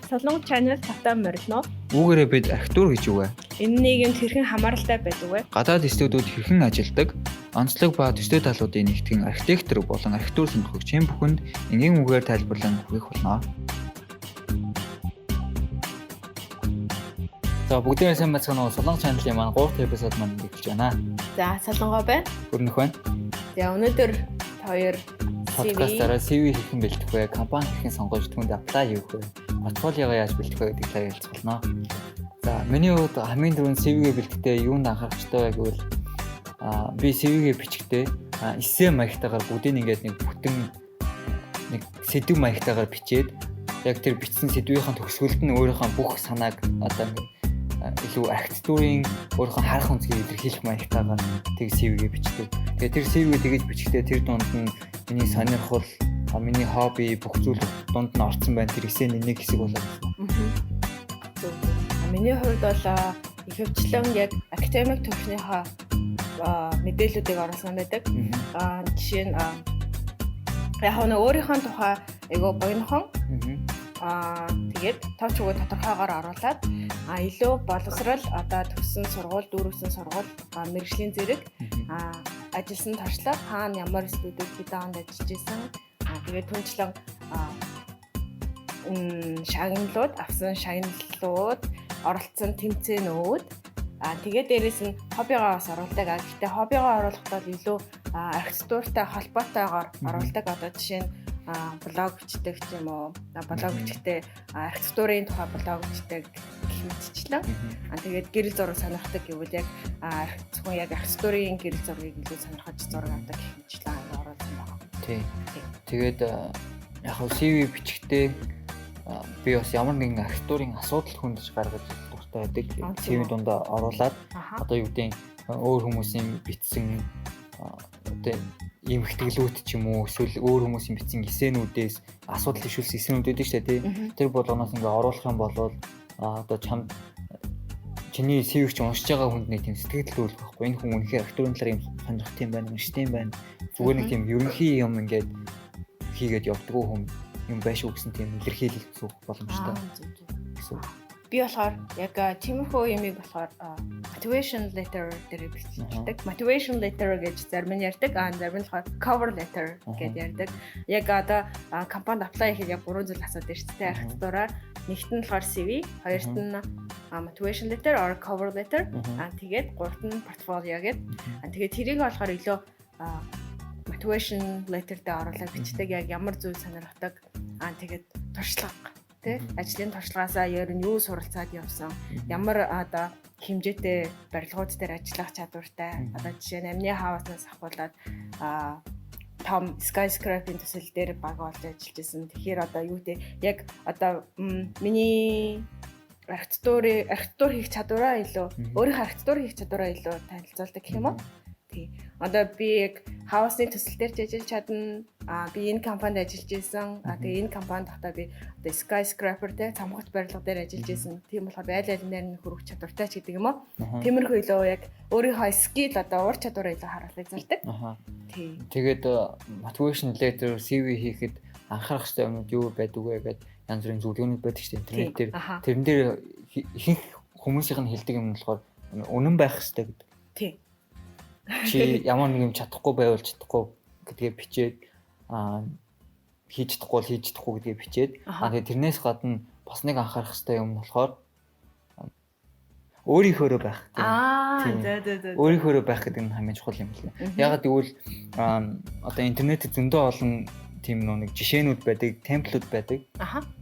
Солонгос channel татаа морилно. Үүгээрээ бид архитектур гэж юу вэ? Энэ нийгэмд хэрхэн хамааралтай байдаг вэ? Гадаад студиуд хэрхэн ажилладаг? Онцлог ба төстэй талуудын нэгтгэн архитектор болон архитектур сонирхогч хэн бүхэнд энгийн үгээр тайлбарлан хүргэх болно. За бүгдээ сайн бацгаана уу? Солонгос channel-ийн маань 3 дахь эпизод маань эхэлж байна. За солонгоо байна. Өрнөх байна. За өнөөдөр хоёр подкастаараа CV хэрхэн бэлдэх вэ? Компани хэрхэн сонгож түүнд apply хийх вэ? Портфолиогоо яаж бэлдэх вэ гэдэг талаар ярилцгаална. За миний хувьд хамгийн түрүүнд CV-гээ бэлдэхдээ юунд анхаарах ёстой вэ гэвэл би CV-гээ бичгтээ эссе маягтайгаар бүгдийг ингээд нэг бүтэн нэг сэдв маягтайгаар бичээд яг тэр бичсэн сэдвийн төгсгөлд нь өөрийнхөө бүх санааг одоо илүү архитектурын өөрийнхөө харах өнцгийг илэрхийлэх маягтайгаар тэг CV-гээ бичдэг. Тэгээ тэр CV-гээ тэгэж бичгтээ тэр дунд нь миний сонирхол, миний хобби бүх зүйл дунд нь орсон байна. Тэр эссе нэг хэсэг болоод байна. Миний хувьд бол ихэвчлэн яг академик төвчнийхөө мэдээллүүдийг оруулсан байдаг. Жишээ нь яг нь өөрийнхөө тухай айгу богинохон тэгээд товч өгөө тодорхойгоор оруулаад илүү боловсрал одоо төгссөн сургууль, дүүргэсэн сургууль, мэргэжлийн зэрэг ажилласан туршлага, хаана ямар студиуд хэдэн онд ажиллаж исэн, тэгээд түнчлэн шагналууд, авсан шагналууд, оролцсон тэмцээнүүд, тэгээд дээрэс нь хоббигоо бас оруулдаг. Гэхдээ хоббигоо оруулахдаа илүү архитектуртай холбоотойгоор оруулдаг. Одоо жишээ нь блог бичдэг ч юм уу, блог бичгтээ архитектурын тухай блог бичдэг гэх мэтчлэн. Тэгээд гэрэл зураг сонирхдаг гэвэл яг зөвхөн яг архитектурын гэрэл зургийг илүү сонирхож зураг авдаг гэх мэтчлэн оруулсан байна. Тий. Тэгээд яг CV бичгтээ би бас ямар нэгэн архитектурын асуудал хүндж гаргаж дуртай байдаг. CV дундаа оруулаад одоо юу гэдэг өөр хүмүүсийн бичсэн одоо ийм ихтгэлүүд ч юм уу эсвэл өөр хүмүүсийн бичсэн эссенүүдээс асуудал ишүүлсэн эссенүүд байдаг шүү дээ. Тэр болгоноос ингээ оруулах юм бол одоо чамд чиний CV-г ч уншиж байгаа хүнд нэг тийм сэтгэл төрүүлэх байхгүй. Энэ хүн үнэхээр архитектурын талаар юм сонирхт юм байна, уншд юм байна. Зүгээр нэг тийм ерөнхий юм ингээд хийгээд явдггүй хүн юм байшгүй гэсэн тийм илэрхийлэл гэсэн боломжтой гэсэн. Би болохоор яг тиймэрхүү юмыг болохоор motivation letter дээр бичдэг. Motivation letter гэж зарим нь ярьдаг, зарим нь болохоор cover letter гэж ярьдаг. Яг одоо компанид apply хийхэд яг 3 зүйл асуудаг шүү дээ. Архитектураар нэгт нь болохоор CV, хоёрт нь motivation letter or cover letter, тэгээд гуравт нь portfolio гэдэг. Тэгээд тэрийг болохоор илүү motivation letter дээр оруулаад бичдэг. Яг ямар зүйл сонирхдаг, тэгээд туршлага ажлын туршлагаасаа ер нь юу суралцаад явсан, ямар одоо хэмжээтэй барилгууд дээр ажиллах чадвартай, одоо жишээ нь амны хавааснаас ахуулаад том skyscraper-ийн төсөл дээр баг болж ажиллаж исэн. Тэгэхээр одоо юу гэдэг яг одоо миний архитектур хийх чадвараа илүү өөрийнхөө архитектур хийх чадвараа илүү танилцуулдаг гэх юм уу? Тий. Одоо би яг хаусны төсөл дээр ажиллаж чадна. Би энэ компанид ажиллаж исэн. Тэгээ энэ компанид хата би одоо skyscraper дээр цамхагч барилга дээр ажиллаж исэн. Тийм болохоор айл алинаар нь хүрэх чадвартай ч гэдэг юм уу. Тиймэрхүү илүү яг өөрийнхөө skill одоо ур чадвараа илүү харуулж зардаг. Тий. Тэгээд motivation letter CV хийхэд анхаарах ёстой юмуд юу байдаг вэ гэдэг янз бүрийн зөвлөгөөнүүд байдаг шүү дээ интернет дээр. Тэрэн дээр ихэнх хүмүүсийнх нь хэлдэг юм болохоор үнэн байх ёстой гэдэг. Тий. Чи ямар нэг юм чадахгүй байвал чадахгүй гэдгээ бичээд хийж чадахгүй бол хийж чадахгүй гэдгээ бичээд тэгээд тэрнээс гадна бас нэг анхаарах хэрэгтэй юм болохоор өөрийнхөөрөө байх. Өөрийнхөөрөө байх гэдэг нь хамгийн чухал юм лээ. Ягаад гэвэл одоо интернетд зөндөө олон тийм нэг жишээнүүд байдаг, темплүүд байдаг.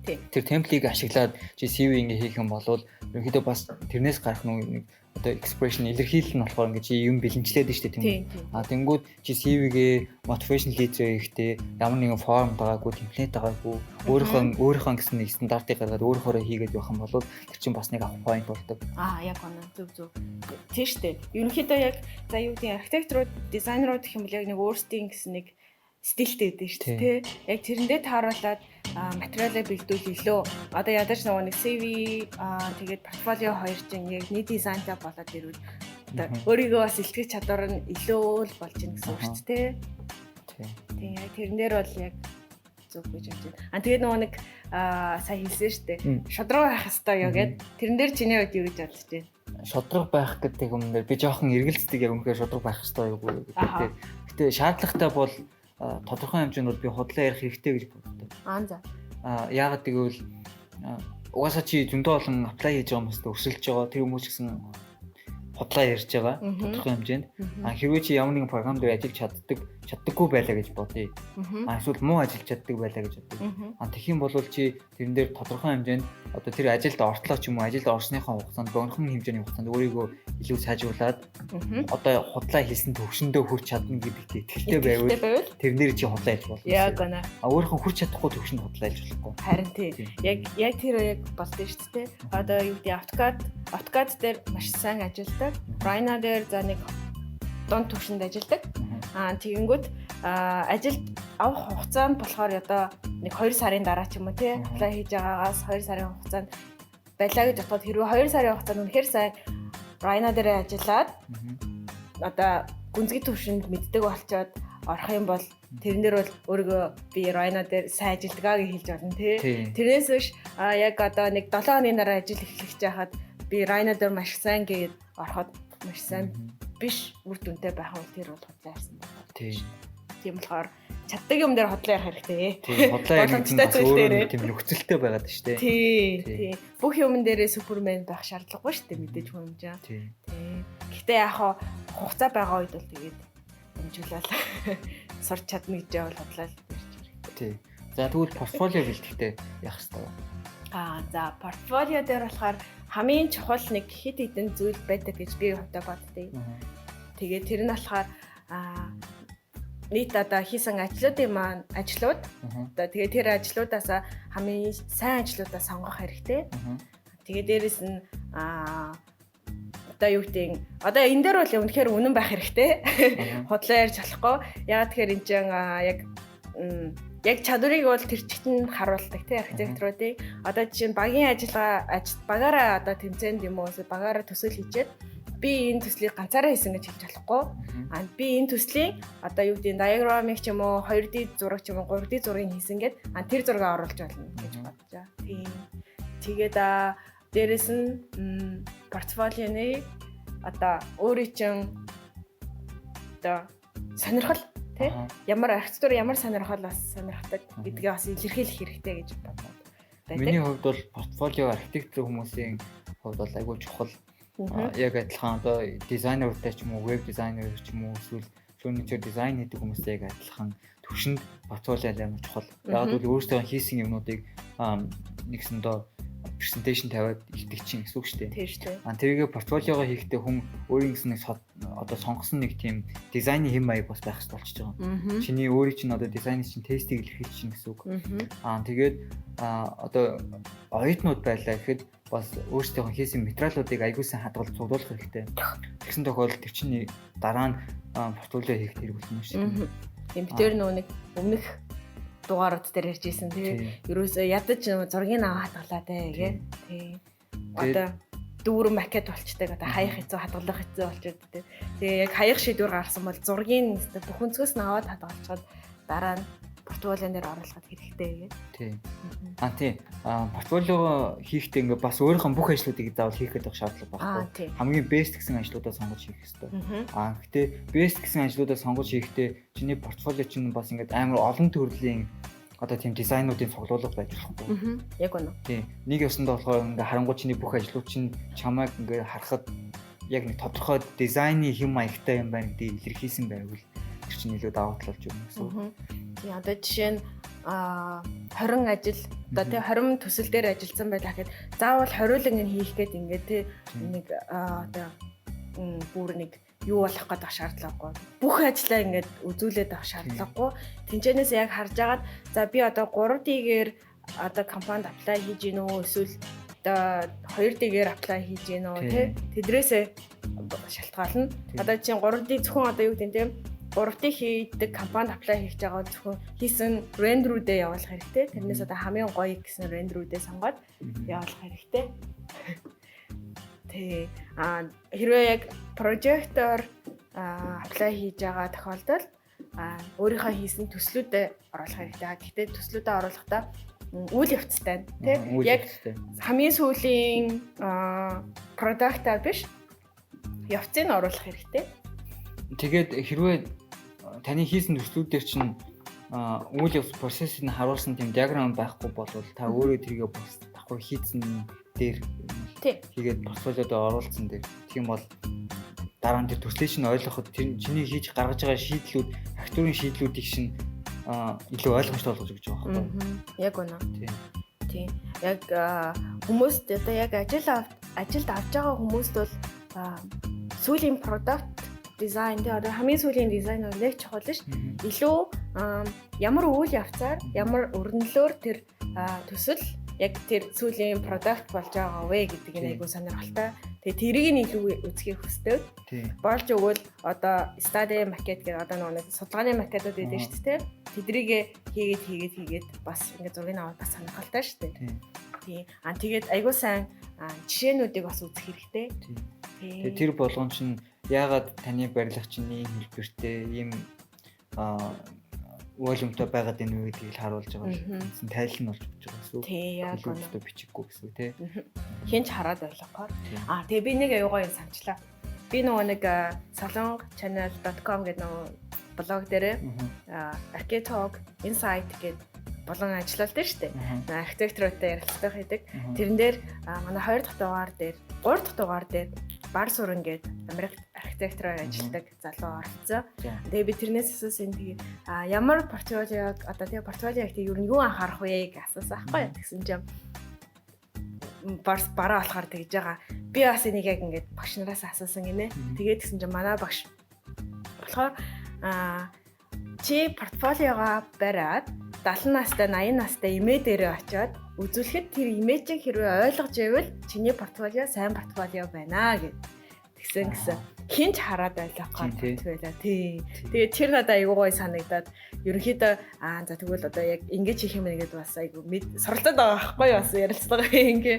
Тий. Тэр темплийг ашиглаад чи CV ингээ хийх юм бол ерөнхийдөө бас тэрнээс гарах нэг одоо expression илэрхийлэл нь болохоор ингээ чи юм бэлэнчлээд нь шүү дээ тийм үү. Тэнгүүд чи CV-гээ motivation letter хийхдээ ямар нэгэн форм байгаагүй, темплейт байгаагүй, өөрийнхөө гэсэн нэг стандартыг гаргаад өөрөөрөө хийгээд явах юм бол тэр чинь бас нэг авах point болдог. Яг оноо зөв. Тийм шүү дээ. Ерөнхийдөө яг за юу гэдэг архитекторууд, дизайнерууд гэх юм бол яг нэг өөрсдийн гэсэн нэг стилтэй байдаг шүү дээ. Яг тэрэндээ тааруулаад материалаа бэлдүүл илүү. Одоо ядаж нэг CV тэгээд портфолио хоёр чинь яг нийт дизайнтай болоод ирвэл одоо өөрийгөө бас илтгэх чадвар нь илүү л болж ийн гэсэн үг шүү дээ. Тийм яг тэрэн дээр бол яг зүг гэж бодож байна. Тэгээд нөгөө нэг сая хэлсэн шүү дээ. Шодроо байх хэвээр юу гэд тэрэн дээр чиний үед юу гэж бодож байна? Шодрог байх гэдэг юм дээр би жоохон эргэлздэг яг үнэхээр шодрог байх хэвээр юу гэдэг. Гэтэ шаардлагатай бол тодорхой хэмжээнд бол би худлаа ярих хэрэгтэй гэж боддог. За. Яагаад гэвэл угаасаа чи зөндөө олон apply хийж байгаа хүмүүст өрсөлдөж байгаа. Тэр хүмүүс гэсэн худлаа ярьж байгаа тодорхой хэмжээнд. Хэрвээ чи ямар нэгэн програм дээр ажиллаж чаддаггүй байлаа гэж бодъё. Эсвэл муу ажиллаж чаддаг байлаа гэж бодъё. Тэгэх юм бол чи тэрэн дээр тодорхой хэмжээнд одоо тэр ажилд ортлоо ч юм уу ажилд орсныхаа хугацаанд богинохон хэмжээний хугацаанд өөрийгөө илүү сайжруулад одоо худлаа хийсэн төвшөндөө хүрч чадна гэдэг итгэлтэй байвал тэрнэр чи худлаа хийж болно. Яг гэнэ. Өөрийнхөө хүрч чадахгүй төвшөнд худлаа хийж болохгүй. Харин тийм. Яг тэр яг болдсон шүү дээ. Одоо юу гэдэг AutoCAD дээр маш сайн ажилладаг. Rhino дээр за нэг дунд төвшөнд ажилладаг. Тэгэнгүүт ажилд авах хугацаанд болохоор одоо нэг 2 сарын дараа ч юм уу тий apply хийж байгаагаас 2 сарын хугацаанд байлаа гэж бодоход хэрвээ 2 сарын хугацаанд үнэхээр сайн Rhino дээр ажиллаад одоо гүнзгий төвшөнд мэддэг болчоод орох юм бол тэрэн дээр бол өөрийгөө би Rhino дээр сайн ажилдгаа гэж хэлж болно тий. Тэрнээс биш яг одоо нэг 7 хоногийн дараа ажил эхлэх жахад би Rhino дээр маш сайн гээд ороход маш сайн биш үр дүнтэй байх бол тэр бол худлаа ярьсан байна. Тийм болохоор чаддаг юм дээр худлаа ярих хэрэгтэй. Тийм худлаа ярих нь тийм нөхцөлтэй байгаад шүү дээ. Тийм. Бүх юм дээрээ супермен байх шаардлагагүй шүү дээ мэдээж хүмжээ. Тийм. Гэхдээ яг хугацаа байгаа үед бол тэгээд хэмжүүлэл сурч чадна гэж бол худлаа ярьж хэрэгтэй. Тийм. За тэгвэл портфолио бэлтгэхдээ яах ёстой вэ? За портфолио дээр болохоор хамгийн чухал нэг хэд хэдэн зүйл байдаг гэж би хувьдаа боддیں۔ Тэгээд тэр нь болохоор нийт одоо хийсэн ажлууд одоо тэгээд тэр ажлуудаасаа хамгийн сайн ажлуудаа сонгох хэрэгтэй. Тэгээд дээрэс нь одоо юу гэдэг одоо энэ дээр бол үнэхээр үнэн байх хэрэгтэй. Худлаа ярьж болохгүй. Яагаад тэгэхээр энэ чинь яг чадварыг бол тэр чигтэн харуулдаг тий архитекторуудыг. Одоо жишээ нь багийн багаараа одоо тэмцээнд юм уу багаараа төсөл хийчихэд би энэ төслийг ганцаараа хийсэн гэж хэлж болохгүй. Би энэ төслийн одоо юу гэдэг диаграмыг ч юм уу 2D зураг ч юм уу 3D зургийг хийсэн гэд тэр зургийг оруулж болно гэж бодож байгаа. Тийм. Тэгээд дээрэс нь портфолионы одоо өөрийн чинь одоо сонирхол тий ямар архитектур ямар сонирхолоос сонирхдаг гэдгээ бас илэрхийлэх хэрэгтэй гэж боддог. Миний хувьд бол портфолио архитектор хүмүүсийн хувьд бол айгүй чухал. Яг адилхан одоо дизайнертай ч юм уу, веб дизайнер ч юм уу, эсвэл фурничер дизайн хийдэг хүмүүстэй яг адилхан төвшөнд портфолио амар чухал. Яг бол өөрсдөө хийсэн юмнуудыг нэгсэндээ презентацийн тавиад илтгэж чинь гэсэн үг шүү дээ. Тийм шүү дээ. Тэрийгэ портфолиогоо хийхдээ хүн өөрийн гэсэн нэг одоо сонгосон нэг тийм дизайны хэм маяг бас байх хэрэгтэй болчихж байгаа. Чиний өөрийн чинь одоо дизайны чинь тестийг илэрхийлж чинь гэсэн үг. Тэгээд одоо оюутнууд байлаа гэхэд бас өөрсдөө хийсэн материалуудыг аягуулсан хадгалж цуглуулах хэрэгтэй. Тэгсэн тохиолдолд тэр чинь дараа нь портфолио хийх хэрэг болно шүү дээ. Тийм бид тэр нэг өмнөх дугаарууд дээр ярьж ирсэн тийм ерөөсөө ядаж зургийг аваа хадгалаа дээ тийм одоо дүүрэн макет болчдаг одоо хаях хэцүү хадгалах хэцүү болчиход тийм тэгээ яг хаях шийдвэр гаргасан бол зургийг бүх өнцгөөс нь аваад хадгалчихад дараа нь портфолион дээр оруулахад хэрэгтэй гэдэг. Тийм. Тийм. Портфолио хийхдээ ингээ бас өөрийнхөө бүх ажлуудыг заавал хийх гэдэг шаардлага байхгүй. Хамгийн best гэсэн ажлуудаа сонгож хийх хэрэгтэй. Гэхдээ best гэсэн ажлуудаа сонгож хийхдээ чиний портфолио чинь бас ингээ амар олон төрлийн одоо тийм дизайнуудын цуглуулга байж болохгүй. Яг үнэ. Тийм. Нэг ёсондоо болохоор ингээ харангуй чиний бүх ажлууд чинь чамайг ингээ харахад яг нэг тодорхой дизайны хэм маягтай юм байна гэдэг илэрхийлсэн байвал тэр чинь илүү даваа тал болж өгнө гэсэн. Тийм. Одоо жишээ нь 20 ажил одоо тий 20 төсөл дээр ажилласан байлаа гэхэд заавал 20 л хийх гээд ингээд тий нэг одоо бүр нэг юу болох гэдэг шаардлагагүй. Бүх ажлаа ингээд үзүүлээд авах шаардлагагүй. Тэнцэнээс яг харж агаад за би одоо 3D-гээр одоо компанид apply хийж гин үү эсвэл одоо 2D-гээр apply хийж гин үү тий тэдрээсээ шалтгаална. Одоо чинь 3D зөвхөн одоо юу гэдэг нь 3D хийдэг компанид apply хийж байгаа зөвхөн хийсэн рендерүүдээ явуулах хэрэгтэй. Тэрнээс одоо хамгийн гоё гэсэн рендерүүдээ сонгоод явуулах хэрэгтэй. Тэ хэрвээ яг прожектор apply хийж байгаа тохиолдолд өөрийнхөө хийсэн төслүүдэд оруулах хэрэгтэй. Гэхдээ төслүүдэд оруулахдаа үйл явцтай тий яг хамгийн сүүлийн продакта биш явцыг оруулах хэрэгтэй. Тэгээд хэрвээ таны хийсэн төслүүдээр чинь үйл явц процессыг харуулсан тийм диаграм байхгүй бол та өөрөө тэргээ давхар хийцэн дээр хийгээд портфолиод оруулсан дээр тийм бол дараа нь тэр төслийг чинь ойлгоход тэр чиний хийж гаргаж байгаа шийдлүүд актуурын шийдлүүдийг чинь илүү ойлгомжтой болгож өгч байгаа байхгүй. Яг үнэ. Тийм. Яг хүмүүст одоо яг ажилд авч байгаа хүмүүст бол сүүлийн product design дээр одоо хамгийн сүүлийн дизайн бол нэг чухал ш. Илүү ямар үйл явцаар ямар өрнөлөөр тэр төсөл яг тэр сүүлийн product болж байгаа вэ гэдэг нь айгуу сонирхолтой. Тэгээ тэрийг нь илүү үзхийг хүсдэг. Болж өгвөл одоо study market гэдэг одоо нэг судалгааны маркетууд байдаг шүү дээ. Тэдрийг хийгээд бас ингээд зургийг аваад бас сонирхолтой шүү дээ. Тийм. Тэгээд айгуу сайн жишээнүүдийг бас үзэх хэрэгтэй. Тэгээ тэр болгон чинь яагаад таны барилга чинь ийм хэлбэртэй, ийм волюмтай байгаад байна вэ гэдгийг харуулж байгаа юм. Тайлал нь болж өгч байгаа гэсэн үг. Тийм яг үнэ бичиггүй гэсэн үг тий. Хинч хараад ойлгохоор. Тэгээ би нэг аюугаа юм санчлаа. Би нөгөө нэг salonchannel.com гэдэг нөгөө блог дээр Architalk Insight гэдэг болон ажиллалт шүү дээ. Архитектуртай ярилцлага хийдэг. Тэрэн дээр манай 2 дахь дугаар дээр 3 дахь дугаар дээр бар суран гэдэг Америк архитектураар ажилладаг залуу оролцсон. Тэгээ би тэрнээс асуусан тэгээ ямар портфолиог одоо тэгээ портфолиог тэгээ юу юу анхаарах вэ гэж асуусан аахгүй гэсэн чинь бараа болохоор тэгж байгаа. Би бас энийг яг ингээд багш нараас асуусан гинэ. Тэгээд гэсэн чинь манай багш болохоор чи портфолиогоо бариад 70 настай 80 настай имээ дээрээ очиод үзүүлэхэд тэр имэжийг хэрвээ ойлгож байвал чиний портфолио сайн портфолио байна гэд тэгсэн хинч хараад ойлгох гэж байлаа. Тэгээд тэр надад айгуу гой санагдаад ерөнхийдөө за тэгвэл одоо яг ингэж хийх юм нэгэд бас айгуу суралцаад байгаа байхгүй юу бас ярилцлага ингээ.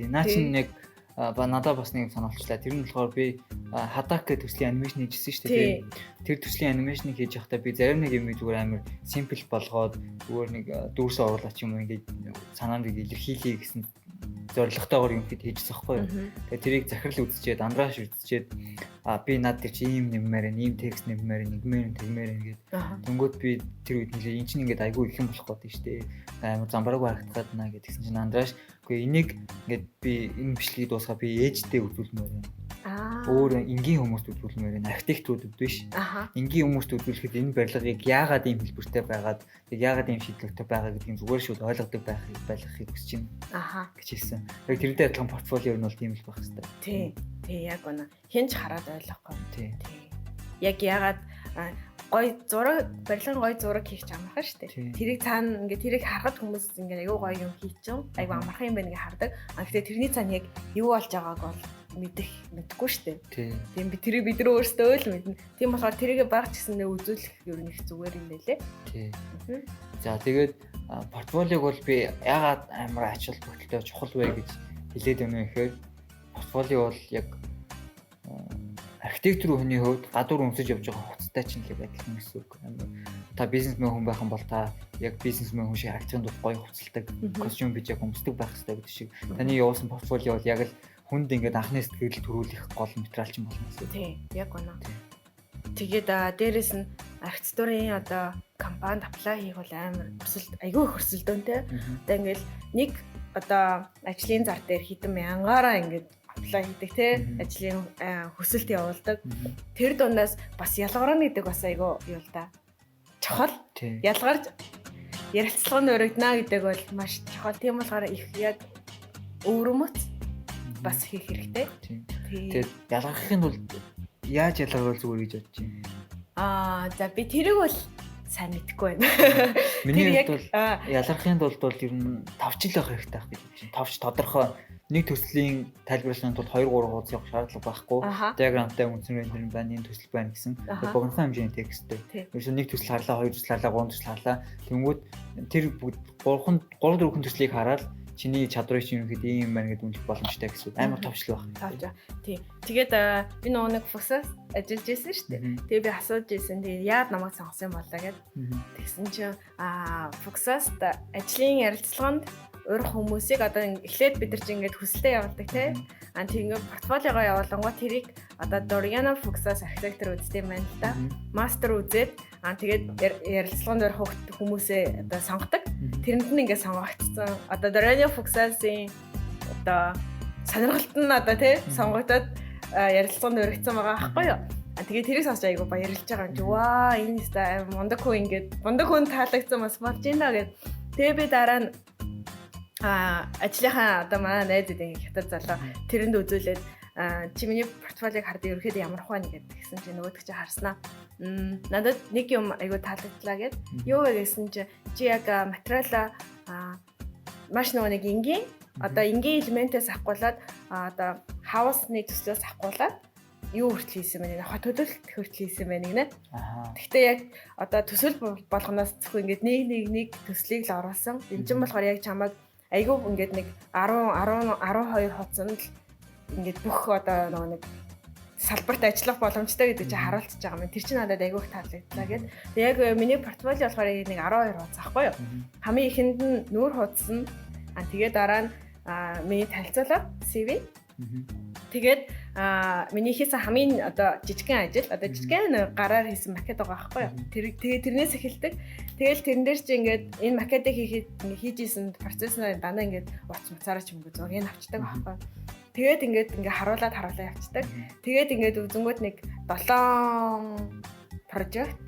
Наа чинь яг надад бас нэг санаалчлаа. Тэр нь болохоор би Hadak гэх төслийн анимашн хийжсэн шүү дээ. Тэр төслийн анимашныг хийж явахдаа би зарим нэг юм зүгээр амар simple болгоод зүгээр нэг дүүрс оруулаач юм ингээд санаанд илэрхийлье гэсэн зорилготойгоор юм хийжсэн байхгүй юу. Тэгээ тэрийг захирал үзчихэд, андрааш үзчихэд би над тэр чи ийм нэммээр, ийм текст нэммээр, нэгмээр, тэгмээр ингээд. Тэнгүүд би тэр үед нэлээ эн чинь ингээд айгүй их юм болох гэдэг шүү дээ. Амар замбараагүй харагдаад наа гэдгсэн чинь андрааш үгүй энийг ингээд би энэ бичлэгийг дуусгаа би ээжтэй үзүүлмээр байна. Өөр энгийн хүмүүст үзүүлмээр байна. Архитектурууд биш. Энгийн хүмүүст үзүүлэхэд энэ барилгыг яагаад ийм хэлбэртэй байгаад, тэг яагаад ийм шийдлэгтэй байгаа гэдгийг зүгээр шууд ойлгодог байхыг хүсэж байна. Гэж хэлсэн. Яг тэрнтэй адилхан портфолио нь бол тийм л байх хэрэгтэй. Тий, яг үнэ. Хинч хараад ойлгохгүй. Тий. Яг яагаад гой зураг барилгын гой зураг хийх ч амархан шүү дээ. Тэрийг цаана ингээд тэрийг харахад хүмүүс ингээд аюу гоё юм хийчихв. Айгу амархан юм байна гэж хардаг. Гэхдээ тэрний цаана яг юу болж байгааг бол мэдхгүй шүү дээ. Тийм би тэрийг бид нар өөрсдөө л мэднэ. Тийм болохоор тэрийг багч гэсэндээ үзүүлэх ер нь их зүгээр юм байлээ. Тий. За тэгээд портфолиог бол би яагаад амар ач холбогдолтой чухал вэ гэж хэлээд байна вэ гэхээр портфолио бол яг архитектур хүний хувьд гадуур өмсөж явж байгаа хуцтай ч нэг адилхан гэсэн үг. Та бизнесмен хүн байх юм бол та яг бизнесмен хүн шиг харагдахын тулд гоё хуцалдаг, костюм бижак өмсдөг байх хэрэгтэй гэдэг шиг. Таны явуулсан портфолио бол яг л хүнд ингээд анхны сэтгэл төрүүлэх гол материал ч юм болно гэсэн. Тийм, яг үнэ. Тэгээд дээрэс нь архитектурын одоо компанид аплай хийх бол амар айгүй их өрсөлдөөнтэй. Одоо ингээд нэг одоо ажлын зар дээр хэдэн мянгаараа ингээд аплай хийдэг те ажлын хүсэлт явуулдаг. Тэр дундаас бас ялгарна гэдэг бас айгүй юу л да. Чухал. Ялгарч ярилцлаганд өргөднө гэдэг бол маш чухал. Тийм болохоор их яг өвөрмөц бас хийх хэрэгтэй. Тэгээд ялгархын тулд яаж ялгарвал зүгээр гэж бодож байна. За би тэрийг бол сайн мэдэхгүй байна. Миний хувьд бол ялгархын тулд бол ер нь тавчил байх хэрэгтэй байх гэж байна. Тавч тодорхой нэг төслийн тайлбарлахын тулд 2-3 хуудас явах шаардлага байхгүй. Диаграмтай үндсэн рендер байна, энэ төсөл байна гэсэн. Богинохон хэмжээний тексттэй. Ерөөсөө нэг төсөл харлаа, 2 төсөл харлаа, 3 төсөл харлаа. Тэнгүүд тэр бүгд 3-4 төслийг хараад чиний чадрыг чинь ерөнхийдөө ийм байна гэдэг үнэлэх боломжтой гэсэн амар товчлог байна. Товч. Тийм. Тэгээд би нэг фокусаас ажиллаж байсан шүү дээ. Тэгээ би асууж байсан. Тэгээ яад намайг сонгосон юм болоо гэд. Тэгсэн чинь фокусаас ажлын ярилцлаганд урих хүмүүсийг одоо эхлээд бид нар чинь ингээд хүсэлтэд явуулдаг тийм. Тэгээд портфолиогоо явуулангууд тэрийг одоо Doriana Focus-аас архитектор үздэг юм байна л да. Мастер үзээд тэгээд ярилцлаганд орох хүмүүсээ одоо сонгодог. Тэрэнд нь ингээд сонгогдсон. Одоо Doriana Focus-ийн одоо сонирхолт нь одоо тийм сонгогдоод ярилцлаганд өргөцсөн байгаа аахгүй юу? Тэгээд тэрийг сонсож айгу баярлж байгаа юм чи. Ваа энэ стай мундаг хүн ингээд мундаг хүн таалагдсан бас болж байна гэд. Тэгээ би дараа нь ажлынхаа одоо манай найзууд ингэ хятад залуу тэрэнд үзүүлээд чи миний портфолиог хардаа ерөөхдөө ямар хваа нэг гэсэн чи нөгөөдөг чи харснаа. Надад нэг юм айгу таалагдлаа гэд. Юу вэ гэсэн чи яг материалаа маш нэг энгийн одоо энгийн элементээс авахгүйлаад одоо хаусны төслөөс авахгүйлаад юу хүртэл хийсэн бэ? Хот хөдөлт хүртэл хийсэн байна гинэ. Гэхдээ яг одоо төсөл болгоноос зөвхөн ингээд нэг төслийг л оруулсан. Энэ чинь болохоор яг чамайг айгүй ингээд нэг 12 хугацаанд л ингээд бүх одоо нэг салбарт ажиллах боломжтой гэдэг чинь харуулж байгаа юм. Тэр чинь надад айгүй их таалагдлаа гэд. Яг миний портфолио болохоор нэг 12 хуудас аахгүй юу? Хамгийн ихэнд нь нүүр хуудас нь тэгээд дараа нь миний танилцуулга CV. Тэгээд миний хийсэн хамгийн одоо жижигхэн ажил одоо жижигхэн гараар хийсэн макет байгаа байхгүй юу. Тэгээд тэрнээс эхэлдэг. Тэгэл тэрэн дээр чи ингээд энэ макетыг хийж исэн процесс нь дандаа ингээд уц мцаараа ч юм уу зургийг авчдаг байхгүй юу. Тэгээд ингээд харуулаад явцдаг. Тэгээд ингээд үзэнгүүт нэг 7 прожект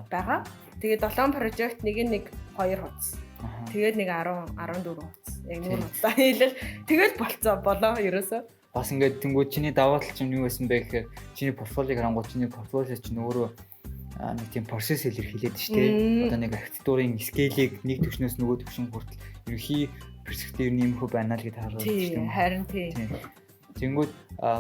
байгаа. Тэгээд 7 прожект нэг 2 хуудас. Тэгээд нэг 10 14 хуудас. Яг нүүр хуудасаа хийлэл тэгэл болоо ерөөсөө. Бас ингээд тэнгууд чиний даваа тал чинь юу байсан бэ гэхээр чиний портфолиог харангуй чиний портфолио чинь өөрөө нэг тийм процесс илэрхийлээд шүү дээ. Одоо нэг архитектурын скейлийг нэг төвшнөөс нөгөө төвшин хүртэл ерөнхий перспектив нэмэх байна л гэдээ харуулж байна. Харин тийм. Тэнгүүд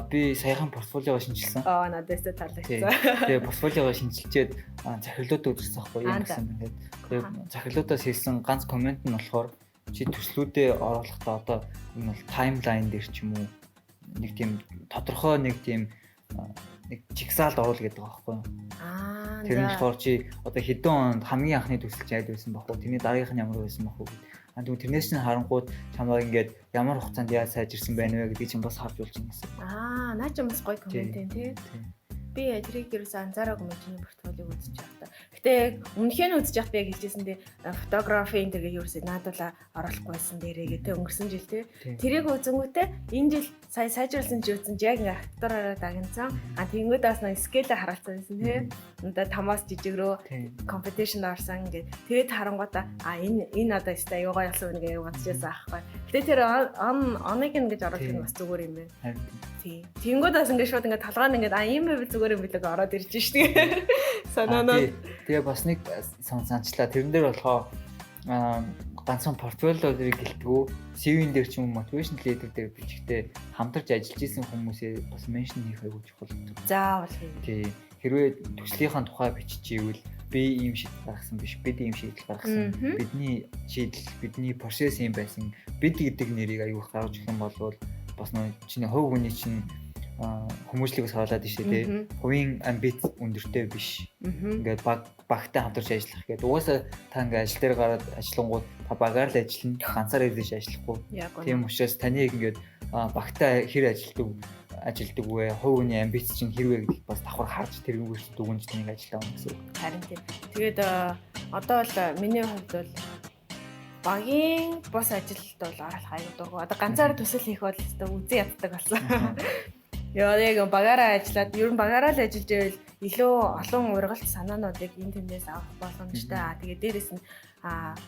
би саяхан портфолиогоо шинжилсэн. Надаас таалагдсан. Тэгээ портфолиогоо шинжилчихэд захирлуудаа үзсэн байхгүй юм гэсэн ингээд. Тэгээ захирлуудаас хэлсэн ганц комент нь болохоор чи төслүүдээ оруулахдаа одоо энэ бол таймлайн дээр ч юм уу нэг тийм тодорхой нэг тийм нэг жигсаалд оруул гэдэг байгаа байхгүй юу? Тэр нь болохоор чи одоо хэдэн онд хамгийн анхны төсөл чинь аль байсан бах уу? Тэрний дараагийнх нь ямар байсан бах уу? Тэгвэл тэрнээс нь харангууд чамайг ингээд ямар хугацаанд яаж сайжирсан байна вэ гэдгийг чинь бас харж болж байна гэсэн. Наа ч бас гоё комент юм тий. Би тэрийг ерөөсөө анзаараагүй юм чиний портфолиог үзэж байхдаа. Гэтэ үнэхээр үзэж байхдаа яг хэлжсэн тий фотографи энэ тэгээ ерөөсөө наадуулаа оруулахгүй байсан дээрээ гэдэг өнгөрсөн жил тий. Тэрийг үзэнгүүтээ энэ жил сая сайжруулсан чи үзэн яг ингээ архитектураараа дагнсан. Тэгэнгүүт бас нэг скейлээр хараалцсан байсан тий. Одоо тамаас жижиг рүү компетишн орсон ингээд тэгээд харангуудаа энэ одоо өстой аюугаа ялсан үнэ гэж бодчихсан аахгүй. Гэтэ тэр оныг ингэж оруулах нь бас зүгээр юм байна. Тий. Тэнгүүд бас ингээд шууд ингээд талгаан ингээд ийм байвал зүгээр юм билэг ороод ирж штеп. Санаанаа. Тэгээ бас нэг санчлаа. Тэрэн дээр болохоо ганцхан портфолиорыг гэлтгүү CV-н дээр ч юм уу motivation leader дээр бичгтээ хамтарч ажиллаж исэн хүмүүсээ бас меншн хийх аягүй чухал. Заавал хий. Тий. Хэрвээ төслийнхаа тухай биччихвэл би ийм шийдэл гаргасан биш, бид ийм шийдэл гаргасан. Бидний шийдэл, бидний процесс юм байсан. Бид гэдэг нэрийг аягүй гаргаж өгөх юм бол бас нөө чиний хувь хүний чинь хүмүүжлэгээс хаалаад ишээ тий. Хувийн амбиц өндөртэй биш. Ингээд багтай хамтарч ажиллах гэдэг. Угаасаа та ингээд ажил дээр гараад ажиллангууд та багаар л ажиллана. Ганцаар ирж ажиллахгүй. Тийм учраас таныг ингээд багтай хэр ажилдаг вэ? Хувь хүний амбиц чинь хэрвээ гэдгийг бас давхар харж тэргүүрч дүгнж тнийг ажиллаа юм гэсэн. Харин тийм. Тэгээд одоо бол миний хувьд бол багийн бос ажилд бол орох аюу дургу. Одоо ганцаар төсөл хийх бол үзэн яддаг болсон. Яг багаараа ажиллаад ер нь багаараа л ажиллаж байвал илүү олон ургалт санаануудыг энэ тэндээс авах боломжтой. Тэгээд дээрэс нь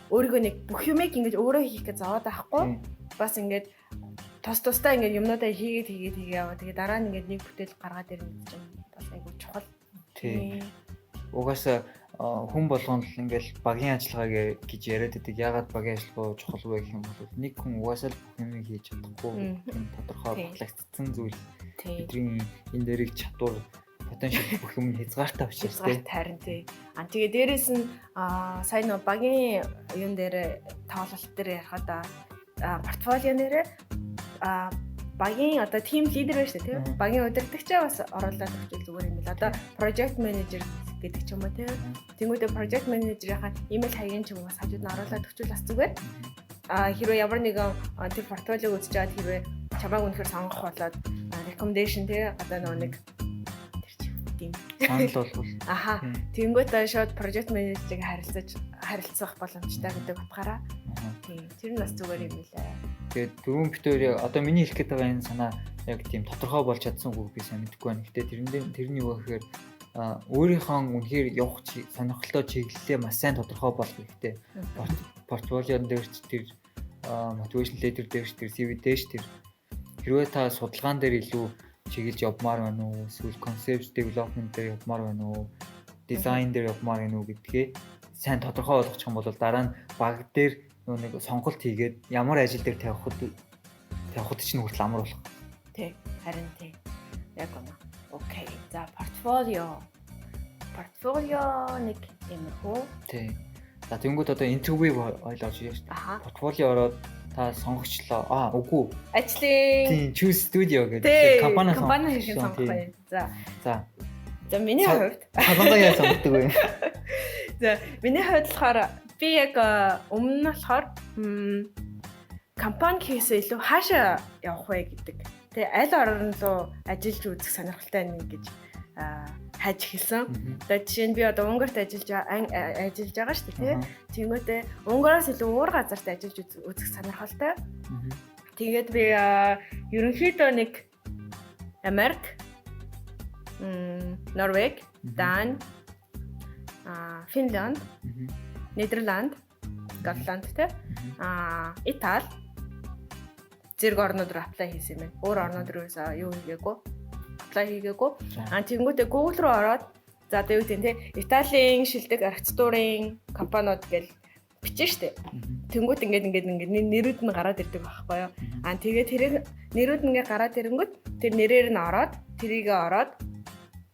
өөрийгөө нэг бүх юмыг ингэж өөрөө хийх гэж зовоод байхгүй. Бас ингэж тусдаа ингэж юмнуудаа хийгээд яваа. Тэгээд дараа нь ингэж нэг бүтээл гаргаад ирнэ гэж бас айгуу чухал. Тийм. Угаасаа хүн болгоно л ингээл багийн ажиллагаа гэж яриад байдаг. Ягаад багийн ажиллагаа чухал вэ гэх юм бол нэг хүн угаасаа л бүх юмыг хийж чадахгүй. Тодорхой батлагдсан зүйл. Бидний энэ дэрийг чадвар потенциал бүх юм хязгаартай учраас тийм. Харин тийм. Тэгээ дээрэс нь сайн нөө багийн юм дээр тоглолт дээр ярихад портфолио нэрээ багийн одоо team leader байна шүү дээ тийм багийн удирдагчаа бас оруулаад өгчүүл зүгээр юм л одоо project manager гэдэг ч юм уу тийм тэнгуүдээ project manager-ийнхаа email хаягийн ч юм уу бас хажууд нь оруулаад өгчүүл бас зүгээр хэрвээ ямар нэгэн тэр портфолиог үзэж чад хэрвээ чамайг үнэхээр сонгох болоод recommendation тийм одоо нэг тийм санал болвол тэнгуүдээ шууд project manager-ыг харилцах боломжтой гэдэг утгаараа тийм тэр нь бас зүгээр юм лээ. Тэгээд дөрвөн битүүр одоо миний хэлэх гээд байгаа энэ санаа яг тийм тодорхой болж чадсангүй би сайн мэдэхгүй байна. Гэтэ тэрний юу гэхээр өөрийнхөө үнэхээр явах сонирхолтой чиглэлээ маш сайн тодорхой болгох хэрэгтэй. Портфолион дээр ч тэр motivation letter дээр ч тэр CV дээр ч тэр хэрвээ та судалгаан дээр илүү чиглэж явмаар байна уу эсвэл concept development дээр явмаар байна уу design дээр явмаар байна уу гэдгээ сайн тодорхой болгочих юм бол дараа нь баг дээр нэг сонголт хийгээд ямар ажил дээр тавихад чинь хүртэл амар болох. Тий, харин тий. Яг гоо. Окей. За портфолио нэг юмрхүү. Тий. За тэнгууд одоо интервью ойлооч яаж шүү дээ. Портфолио ороод та сонгогчлоо. Үгүй. Ажлын тий, choose studio гэдэг компани сонгох бай. За миний хувьд халуунгаа яаж сонгодог вэ? За миний хувьд болохоор би яг өмнө нь болохоор компани хийсээ илүү хаашаа явах вэ гэдэг. Тэгээ аль орн руу ажиллаж үзэх сонирхолтой байна гэж хайж эхэлсэн. Тэгээд жишээ нь би одоо Унгарт ажиллаж байгаа шүү дээ, тий. Тэнгүүтээ Унгараас илүү уур газарт ажиллаж үзэх сонирхолтой. Тэгээд би ерөнхийдөө нэг Америк, Норвег, Дани, Финланд, Нидерланд, Голланд те Итали зэрэг орнууд руу apply хийсэн юм байна. Өөр орнууд руу юу хийгээгүй. Apply хийгээгүй. Тэнгүүтээ Google руу ороод за одоо юу гэдэг те Италийн шилдэг архитектурын компаниуд гэж бичэн штэ. Тэнгүүт ингээд нэрүүд нь гараад ирдэг байхгүй юу. Тэгээд тэрийг нэрүүд ингээд гараад ирэнгүүт тэр нэрээр нь ороод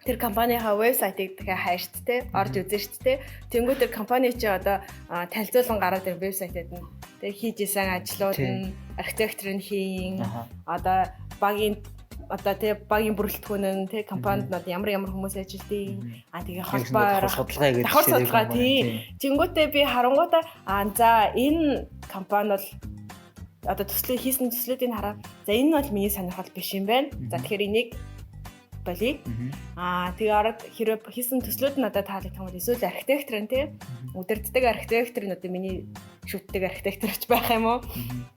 тэр компанийнхаа вебсайтыг дахиад хайшт те орж үзэн штт те тэнгуү тэр компани чи одоо танилцуулан гараад ирэх вебсайтад нь тэг хийж исэн ажлууд нь архитектор нь хийн одоо багийн бүрэлдэхүүн нь те компанид ямар хүмүүс ажилддаг тэгээ холбоо судалгаа тийм тэнгуүтээ би харангуудаа за энэ компани бол одоо хийсэн төслүүдийг хараад за энэ нь бол миний сонирхол биш юм байна за тэгэхээр энийг болий. Тэгээ ороод хэрэг хийсэн төслүүд нь надад таалагдсан бол эсвэл архитектор нь тийм удирддаг архитектор нь одоо миний шүтдэг архитекторч байх юм уу?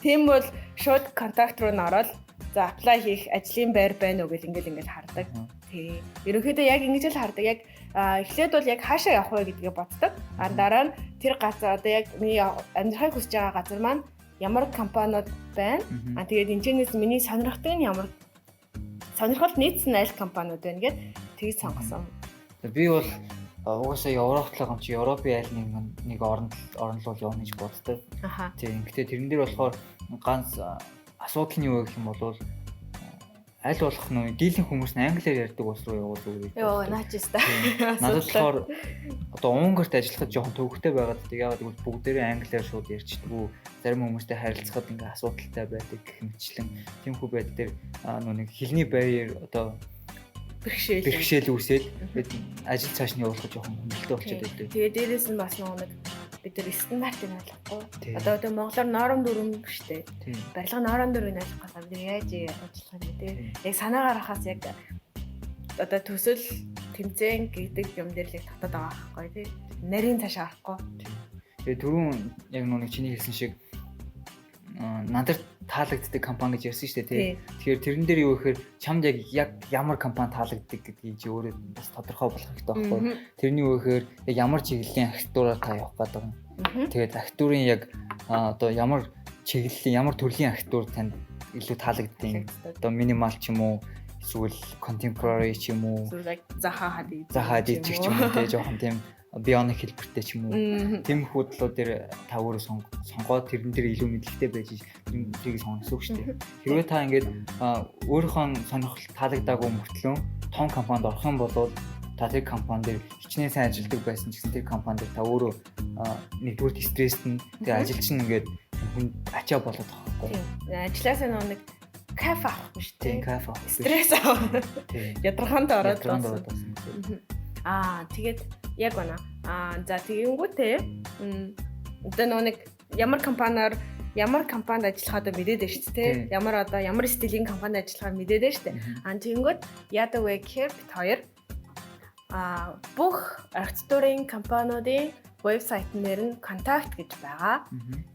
Тийм бол шууд контакт руу н ороод за apply хийх ажлын байр байна уу гэл ингээл хардаг. Тэгээ ерөнхийдөө яг ингэж л хардаг. Яг эхлээд бол яг хаашаа явах вэ гэдгээ боддог. Дараа нь тэр газар одоо яг миний амьдрахыг хүсэж байгаа газар маань ямар компаниуд байна? Тэгээд энэчнээс миний сонирхдаг нь ямар сонирхолд нийцсэн аль компаниуд байна гэд тэгж сонгосон. Би бол угаасаа Европт л гомч Европын аль нэг орнд л явна гэж боддог. Тийм. Гэтэ тэрэн дээр болохоор ганц асуудал нь юу гэх юм бол аль болох нөө дийлэн хүмүүс нь англиар ярьдаг улс руу явуул зүгээр. Йоо, наач та. Надад болохоор одоо Унгарт ажиллахад жоохон төвөгтэй байгаад яагаад гэвэл бүгдээрээ англиар шууд ярьчихдаг. Зарим хүмүүстэй харилцахад ингээ асуудалтай байдаг гэх мэтчлэн тиймхүү байдал дээр нөө нэг хэлний барьер одоо бэрхшээл үүсэл ажил цааш нь явуулах жоохон хөндлөлтөө болчиход байдаг. Тэгээ дээрээс нь бас нэг бид нар стандартыг ойлгохгүй. Одоо монголоор ноорон дүрм штэ. Барилга ноорон дүрмийг ойлгоход бид яаж ажиллах юм бэ? Яг санаа гаргахаас яг одоо төсөл тэмцээн гэдэг юм дээр л татаад байгаа байхгүй тий. Нарийн цааш авахгүй. Тэгээ түрүүн яг нэг чиний хэлсэн шиг надад таалагддаг компани гэж ярьсан шүү дээ тий. Тэгэхээр тэрэн дээр юу гэхээр чамд яг ямар компани таалагддаг гэдгийг чи өөрөө бас тодорхой болгох хэрэгтэй байхгүй. Тэрний юу гэхээр яг ямар чиглэлийн архитектураар та явах гэдэг юм. Тэгээд архитектурын яг одоо ямар чиглэлийн ямар төрлийн архитектур танд илүү таалагддаг. Одоо минимал ч юм уу эсвэл contemporary ч юм уу. Заха хадид ч юм уу тий жоохон тийм бионик хэлбэртэй ч юм уу. Тэм худлууд дээр та өөрөө сонгоод тэрэн дээр илүү мэдлэгтэй байж тэрийг сонгох гэсэн үг шүү дээ. Хэрвээ та ингээд өөрийнхөө сонирхол таалагдаагүй мөртлөө том компанид орох юм бол та тэр компани дээр хичнээн сайн ажилладаг байсан ч гэсэн тэр компани дээр та өөрөө нэгдүгээр стресст нь тэгээ ажилчин ингээд хүн ачаа болоод байгаа байхгүй. Тийм. Ажлаасаа нэг кафе авах биш Тийм, тийм. кафе авах. Стресс авах. Тийм. Ядаргаанд ороод Ядаргаанд байсан. ороод байсан. Тэгээд яг байна. За тэгэнгүүтээ одоо нэг ямар компанид ажиллахад мэдээд байна шүү дээ. Ямар стилийн компанид ажиллахаа мэдээд байна шүү дээ. Тэгэнгүүт яадаг вэ гэхээр бид хоёр бүх архитектурын компаниудын вебсайтнэр нь контакт гэж байгаа.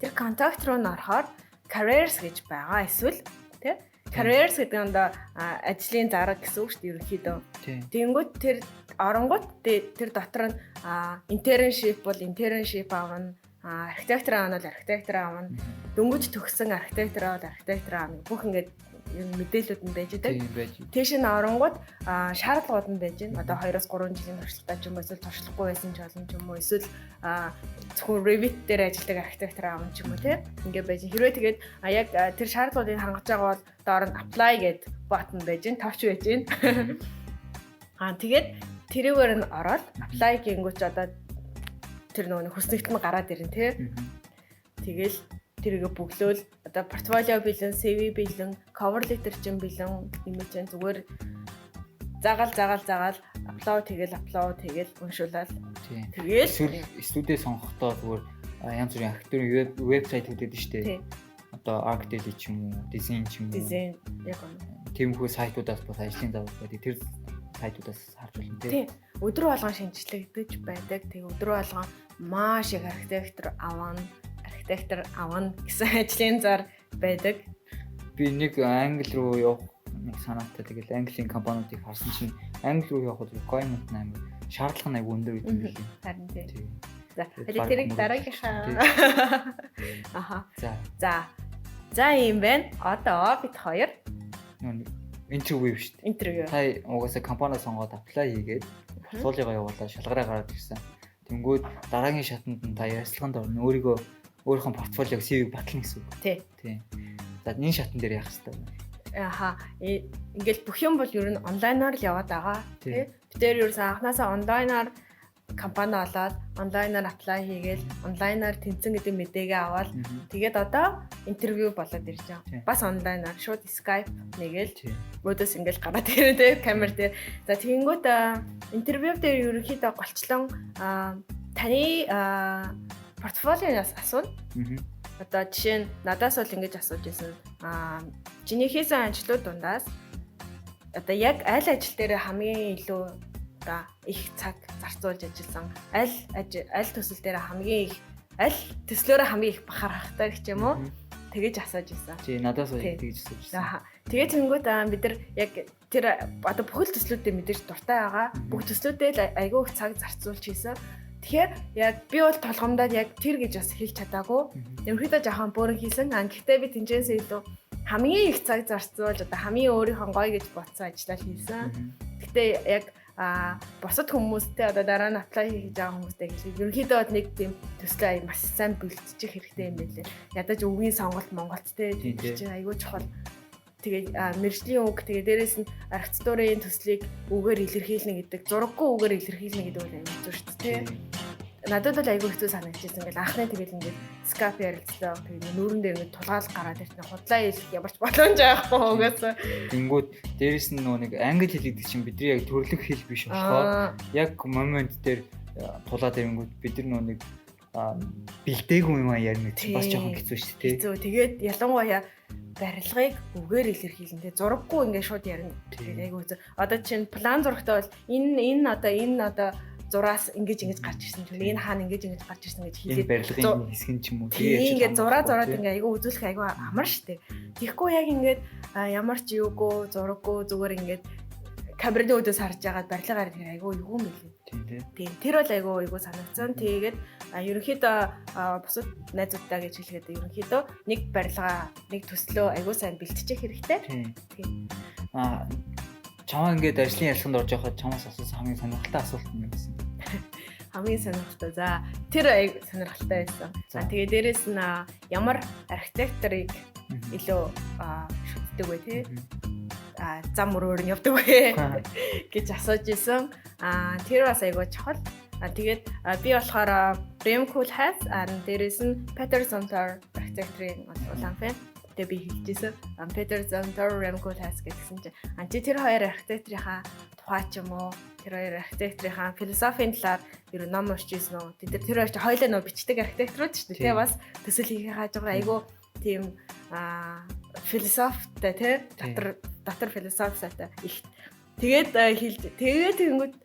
Тэр контакт руу орохоор careers гэж байгаа. Эсвэл тий careers гэдэг нь ажлын зараг гэсэн үг шүү дээ ерөнхийдөө. Тэгэнгүүт тэр оронгууд тэр дотор нь internship бол internship авна, архитектор аавна бол архитектор аавна, дөнгөж төгссөн архитектор бол архитектор аавна. Бүх ингээд мэдээлүүд нь байж байгаа. Тийш нь оронгууд шаардлагууд нь байж байна. Одоо 2-3 жилийн туршлагатай ч юм уу эсвэл туршлахгүй байсан ч болно ч юм уу эсвэл зөвхөн Revit дээр ажилладаг архитектор аавна ч юм уу тийм ингээд байж. Хэрвээ тэгээд яг тэр шаардлагуудыг хангаж байгаа бол доор нь apply гэд button байж байна, товч байж байна. Тэгээд тэрээр нь ороод apply гэнгүүт одоо тэр нөгөө хүснэгтэн гараад ирэн тий. Тэгэл тэргээ бөглөөл одоо портфолио бэлэн, CV бэлэн, cover letter ч юм бэлэн имиж чинь зүгээр загаал апплод тэгэл уншуулаад тэгэл студид сонгохдоо зүгээр янз бүрийн архитектурын вебсайт үүдэд нь штэ. Одоо Arcadeli ч юм уу, Design ч юм уу. Design яг гоо. Тиймэрхүү сайтуудаас бас ажлын завд байдаг. Тэр сайтуудаас харж болно тий. Өдөр болгон шинжилэгдэж байдаг. Тэгээ өдөр болгон маш их архитектор авна гэсэн ажлын зар байдаг. Би нэг англи руу явах нэг санаатай. Тэгэл английн компаниудыг харсан чинь англи руу явахд requirement амар шаардлага нь айгүй өндөр гэдэг юм байна. Харин тийм. За, тэрийг дараагийнхаа. Аха. За юм байна. Одоо бид хоёр интервью шүү дээ. Интервью. Та угаасаа компани сонгоод apply хийгээд портфолиогоо явуулаад шалгараа гараад ирсэн. Тэнгүүд дараагийн шатанд нь та ярилцлаганд орно. Өөрийнхөө портфолиог CV-г батлна гэсэн үг. Тий. За энэ шатан дээр яах хэрэгтэй вэ? Ингээл бүх юм бол ер нь онлайнаар л яваад байгаа. Тий. Бид дээр ерөөсөн анханасаа онлайнаар компани олоод онлайнаар apply хийгээл онлайнаар тэнцэн гэдэг мэдээгээ аваад тэгээд одоо интервью болоод ирж байгаа. Бас онлайнаар шууд Skype нэгээл өөдөөс ингээл гараад ирээ тий камер дээр. За тэгэнгүүт интервью дээр ерөнхийдөө голчлон таны портфолионоос асууна. Одоо жишээ нь надаас бол ингэж асууж байсан. Чиний хийсэн ажлууд дундаас одоо яг аль ажил дээр хамгийн илүү одоо их цаг зарцуулж ажилласан, аль төсөл дээр аль төслөөрөө хамгийн их бахархахтай гэх юм уу? Тэгэж асууж байсан. Тий, надаас бол тэгж асууж байсан. Тэгээд тэнгүүд бид нар яг тэр одоо бүхэл төслүүдээ мэдээж дуртай байгаа. Бүх төслүүдээ айгүй их цаг зарцуулж хийсэн. Тэгэхээр яг би бол толгомдоод яг тэр гэж бас хэлж чадаагүй. Ерөнхийдөө жоохон бөөрн хийсэн. Гэхдээ би тэнцэнсээ илүү хамгийн их цаг зарцуулж одоо хамгийн өөрийнхөө гоё гэж бодсон ажлаа хийсэн. Гэхдээ яг босод хүмүүстэй одоо дараа нь apply хийж байгаа хүмүүстэй хэлээ. Ерөнхийдөө нэг тийм төслөө маш сайн бэлтжих хэрэгтэй юм байлээ. Ядаж өвгийн сонголт Монголцтэй чинь айгүй чухал. Тэгээд мэржлийн үг тэгээд дээрэс нь архитектурын төслийг үгээр илэрхийлнэ гэдэг, зураггүй үгээр илэрхийлнэ гэдэг бол аюул хэцүү шүү дээ. Надад бол аюул хэцүү санагдчихсан. Ингээл анхны тэгэл ингээд Skype ярилцлаа. Тэгээд нүүрэн дээр ингээд тулгаал гараад ирсэн. Худлаа хэлэх ямарч боломж байхгүй угаасаа. Тэнгүүд дээрэс нь нэг англи хэл гэдэг чинь бидний яг төрлөх хэл биш болохоор яг момент дээр тулаад ирэнгүүт бид нар нэг бэлдээгүй юм ярина гэж бас жоохон хэцүү шүү дээ. Хэцүү. Тэгээд ялангуяа барилгыг үгээр илэрхийлнэ. Тэгээ зураггүй ингээд шууд ярина. Тэгээд айгүй хэцүү. Одоо чинь план зурагтай бол энэ одоо зураас ингэж гарч ирсэн ч энэ хаана ингэж гарч ирсэн гэж хэлээд барилгын хэсэг нь ч юм уу тэгээд ингээд зураад ингээд айгүй үзүүлэх айгүй амар штэ. Тэгэхгүй яг ингээд ямар ч юугүй зураггүй зүгээр ингээд камерын өөдөөс харж байгаа барилгаар айгүй юу юм бэ? Тийм тэр бол айгүй санагдсан. Тэгээд ерөнхийдөө бусад найзуудтай гэж хэлэхэд ерөнхийдөө нэг барилга нэг төслөө айгүй сайн бэлтжих хэрэгтэй. Тийм. Чамаа ингээд ажлын ярилцлаганд орж явахад чамаас асуусан хамгийн сонирхолтой асуулт нь юу гэсэн? Хамгийн сонирхолтой. За тэр сонирхолтой байсан. Тэгээд дээрэс нь ямар архитекторыг илүү шүтдэг вэ те? Зам өрөөр нь явдаг вэ гэж асууж исэн. Тэр бас айгүй чухал. Тэгээд би болохоор Brimcool Health дээрээс нь Peter Center архитектурын улаан фэн. Тэгээ би хэлжсэн. Peter Zumthor, Rem Koolhaas гэсэн чинь чи тэр хоёр архитекторынхаа тухай ч юм уу тэр хоёр архитекторынхаа философийн талаар ер нь ном уншиж ирсэн үү? Тэр хоёр ч хоёулаа нөө бичдэг архитекторууд шүү дээ. Тэгээ бас төсөл хийх хажуугаар айгүй тийм философитой тий дотор философитой их тэгээд тэгэнгүүт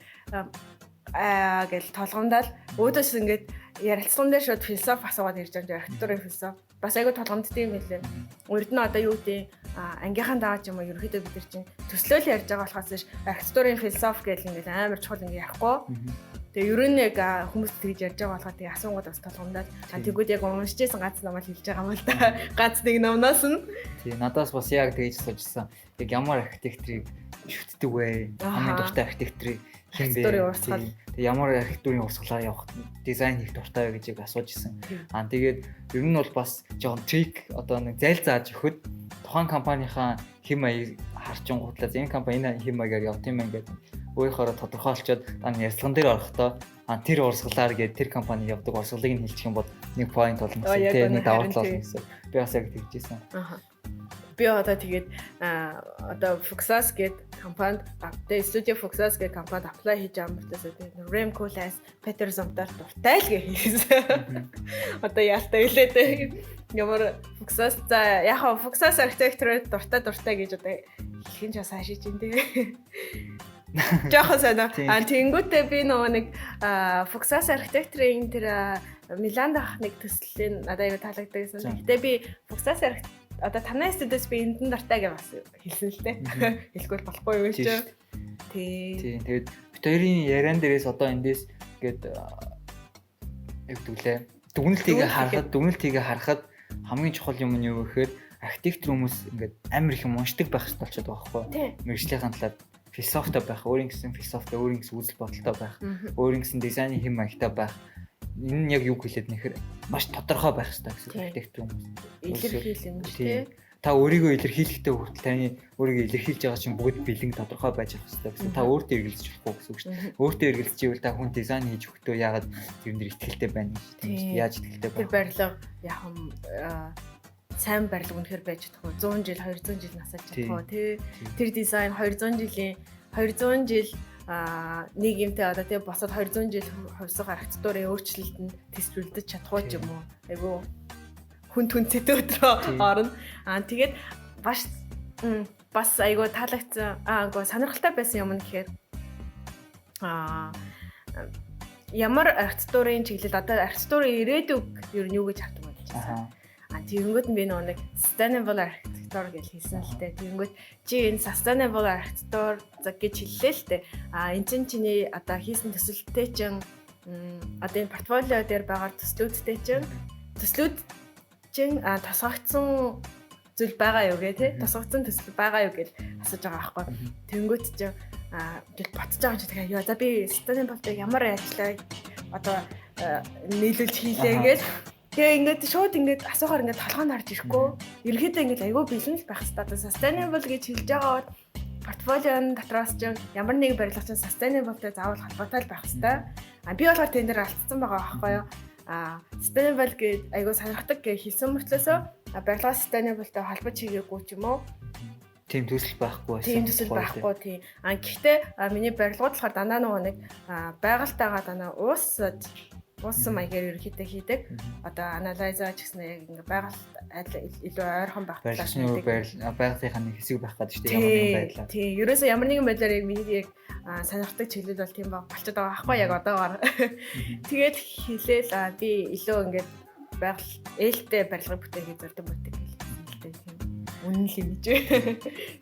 гэл толгомдол өөдөөс ингээд ярилцсан дээр шууд философи асуугаад ирж байгаа архитектурын философи бас айгүй толгомддtiin байлээ. Урд нь одоо юу гэдэг ангийнхаа дааж юм уу ерөөхдөө бид нар чинь төслөөл ярьж байгаа болохоос архитектурын философи гэл ингээд амар чухал ингээд ярихгүй. Тэгээ ер нь яг хүмүүс тэгж ярьж байгаа болохоо тэгээ асуугууд бас толгомдоод тэгвэл яг уншижсэн гац намайг хэлж байгаа юм л да. Гац нэг номноос нь. Тий, надаас бас яг тэгж суужсан. Яг ямар архитекторыг шүтдэг вэ? Хамгийн дуртай архитекторыг хэн бэ? Тэгээ ямар архитектурын урсгалаар явах дизайн хийх дуртай вэ гэж асууж исэн. Тэгээд ер нь бол бас жоохон трик одоо нэг зайл зааж өгөхөд тухайн компанийнхаа хэм маяг харчин гутлаа энэ компани энэ хэм маягаар явт юм ингээд өөрийнхөө тодорхойлцоод ярилцлаган дээр орохдоо тэр урсгалаар гээд тэр компани явдаг урсгалыг нь хэлчих юм бол нэг point болно гэсэн. Нэг давуу тал болно гэсэн. Би бас яг тэгжсэн. Би одоо тэгээд одоо Fuxas гээд компанид тэгээ студио Fuxas гээд компанид apply хийж байгаа юм байна. Тэгээд Rem Koolhaas, Peter Zumthor дуртай л гэж хэлсэн. Одоо яалтай хэлээд ямар Fuxas за яг Fuxas архитектурын дуртай гэж одоо хэлхийн ч бас хаашиж ин тэгээ. Жохоо санаа. Тэнгүүтээ би нөгөө нэг Fuxas архитектурын тэр Миланд ах нэг төслийн надад аяа таалагддаг гэсэн. Гэтэ би Fuxas одоо танай студиэс би энд дуртай гэж бас хэлсэн л дээ. Хэлэхгүй болохгүй юу ч. Тий. Тэгээд бид хоёрын яриан дээрээс одоо эндээс гээд яг түлээ. Дүгнэлтийг харахад хамгийн чухал юм нь юу гэхээр архитектор хүмүүс ингээд амар их юм уншдаг байх хэрэгтэй болчиход байгаа байхгүй. Мэргэжлийн талаар философитой байх, өөрийн гэсэн философитой, өөрийн гэсэн үзэл бодолтой байх, өөрийн гэсэн дизайны хэм маягтай байх. Энэ нь яг юу хэлээд нэхэр маш тодорхой байх хэрэгтэй гэсэн архитектор хүмүүс. Илэрхийлэл юм тий. Та өөрийгөө илэрхийлэхдээ хүртэл таны өөрийгөө илэрхийлж байгаа чинь бүгд бэлэн тодорхой байж ах хэрэгтэй гэсэн. Та өөртөө эргэлзэж болохгүй гэсэн үг шүү дээ. Өөртөө эргэлзчихвэл та хүн дизайн хийж өгөхдөө яагаад тэр нэр ихтэй байна тийм үү? Яаж ихтэй байна? Тэр барилга яг сайн барилга үнэхээр байж чадахгүй 100 жил 200 жил насаж чадахгүй тий. Тэр дизайн 200 жил нэг юмтай одоо тий босоод 200 жил хувьсах архитектурын өөрчлөлт нь төсвөлдөж чадахгүй ч юм уу. Айгу хүн зэтэй өдрөө орно. Тэгээд бас айгу таалагдсан. Сонирхолтой байсан юм нь гэхээр ямар архитектурын чиглэл одоо архитектурын ирээдүг ер нь юу гэж хардаг вэ гэж байна. Тэгэнгүүт нь би нэг sustainable architecture гэж хэлсэн л дээ. Тэгэнгүүт чи энэ sustainable architecture гэж хэллээ л дээ. Энд чинь чиний одоо хийсэн төсөлттэй чинь одоо энэ портфолио дээр байгаа төслүүдтэй чинь тосгогдсон зүйл байгаа юу гэ тий? Тосгогдсон төсөл байгаа юу гэж асууж байгаа байхгүй. Тэгэнгүүт чинь гэл ботж байгаа ч тэгэхээр яа за би sustainable-тэй ямар ажиллаа одоо нийлүүлж хийлээ гэж тэгээ ингээд шууд ингээд асуухаар ингээд толгойд харж ирэхгүй. Ерөнхийдөө ингээд айгүй бэлэн л байх хэрэгтэй. Одоо sustainable гэж хэлж байгаа портфолион дотроос ч ямар нэг барилга чинь sustainable-тэй заавал холбоотой байх хэрэгтэй. Би болохоор тэн дээр алдсан байгаа байхгүй юу? Sustainable гэж айгүй сонирхдаг гэж хэлсэн мөртлөөсөө барилга sustainable-тэй холбож хийгээгүй ч юм уу? Тийм төсөл байхгүй байсан. Тийм төсөл байхгүй тийм. Гэхдээ миний барилгууд болохоор дандаа нөгөө нэг байгальтайгаа дандаа уусан маягаар ерөөхдөө хийдэг. Одоо анализаа ч гэсэн яг ингээ байгальд илүү ойрхон байх талаас нь байгальтынхаа нэг хэсэг байх гэдэг чинь ямар нэгэн байдлаар. Тийм. Ерөөсөө ямар нэгэн байдлаар яг миний яг сонирхдаг чиглэл бол тийм болчиход байгаа байхгүй яг одоогоор. Тэгээд хэлээл би илүү ингээ ээлтэй барилга бүтээхийг зорддог байдаг хэлээ. Үнэн л юм гэж.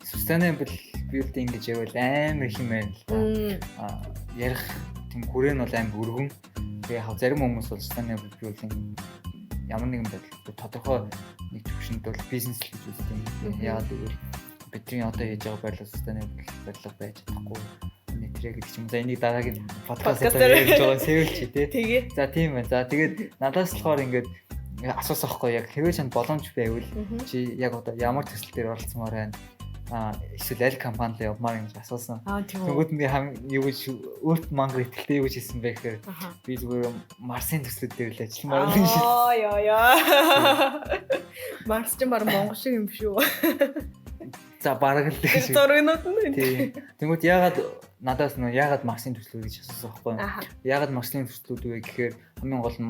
Sustainable building гэж явал амар их юм байна л да. Ярих тийм хүрээ нь бол амар өргөн. Тэгээ зарим хүмүүс бол sustainable building ямар нэгэн байдлаар тодорхой нэг төвшөнд бол бизнес л гэж үздэг юм. Яагаад гэвэл бидний одоо хийж байгаа барилга sustainable барилга байж чадахгүй. Нэтрэ гэдэг юм. За энийг дараагийн подкастаар ярьж байгаа сэвэлч тий. За тийм байна. За тэгээд надаас болохоор ингээд асуусан байхгүй яг хэвээ чанд боломж байвал чи яг одоо ямар төсөл дээр оролцмоор байна. эсвэл аль компанид явмаар гэж асуусан. Тийм үү. Тэгвэл би юу гэж өөрт мангар ихтэй юу гэж хэлсэн бэ гэхээр би зүгээр Марсын төслүүд дээр л ажилламаар юм шиг. Яа. Марс ч баг Монгол шиг юм шүү. За бараг л гэж. Зургнууд нь. Тийм. Тэгвэл надаас яагаад Марсын төслүүд гэж асуусан байхгүй юу? Яагаад Марсын төслүүд вэ гэхээр хамгийн гол нь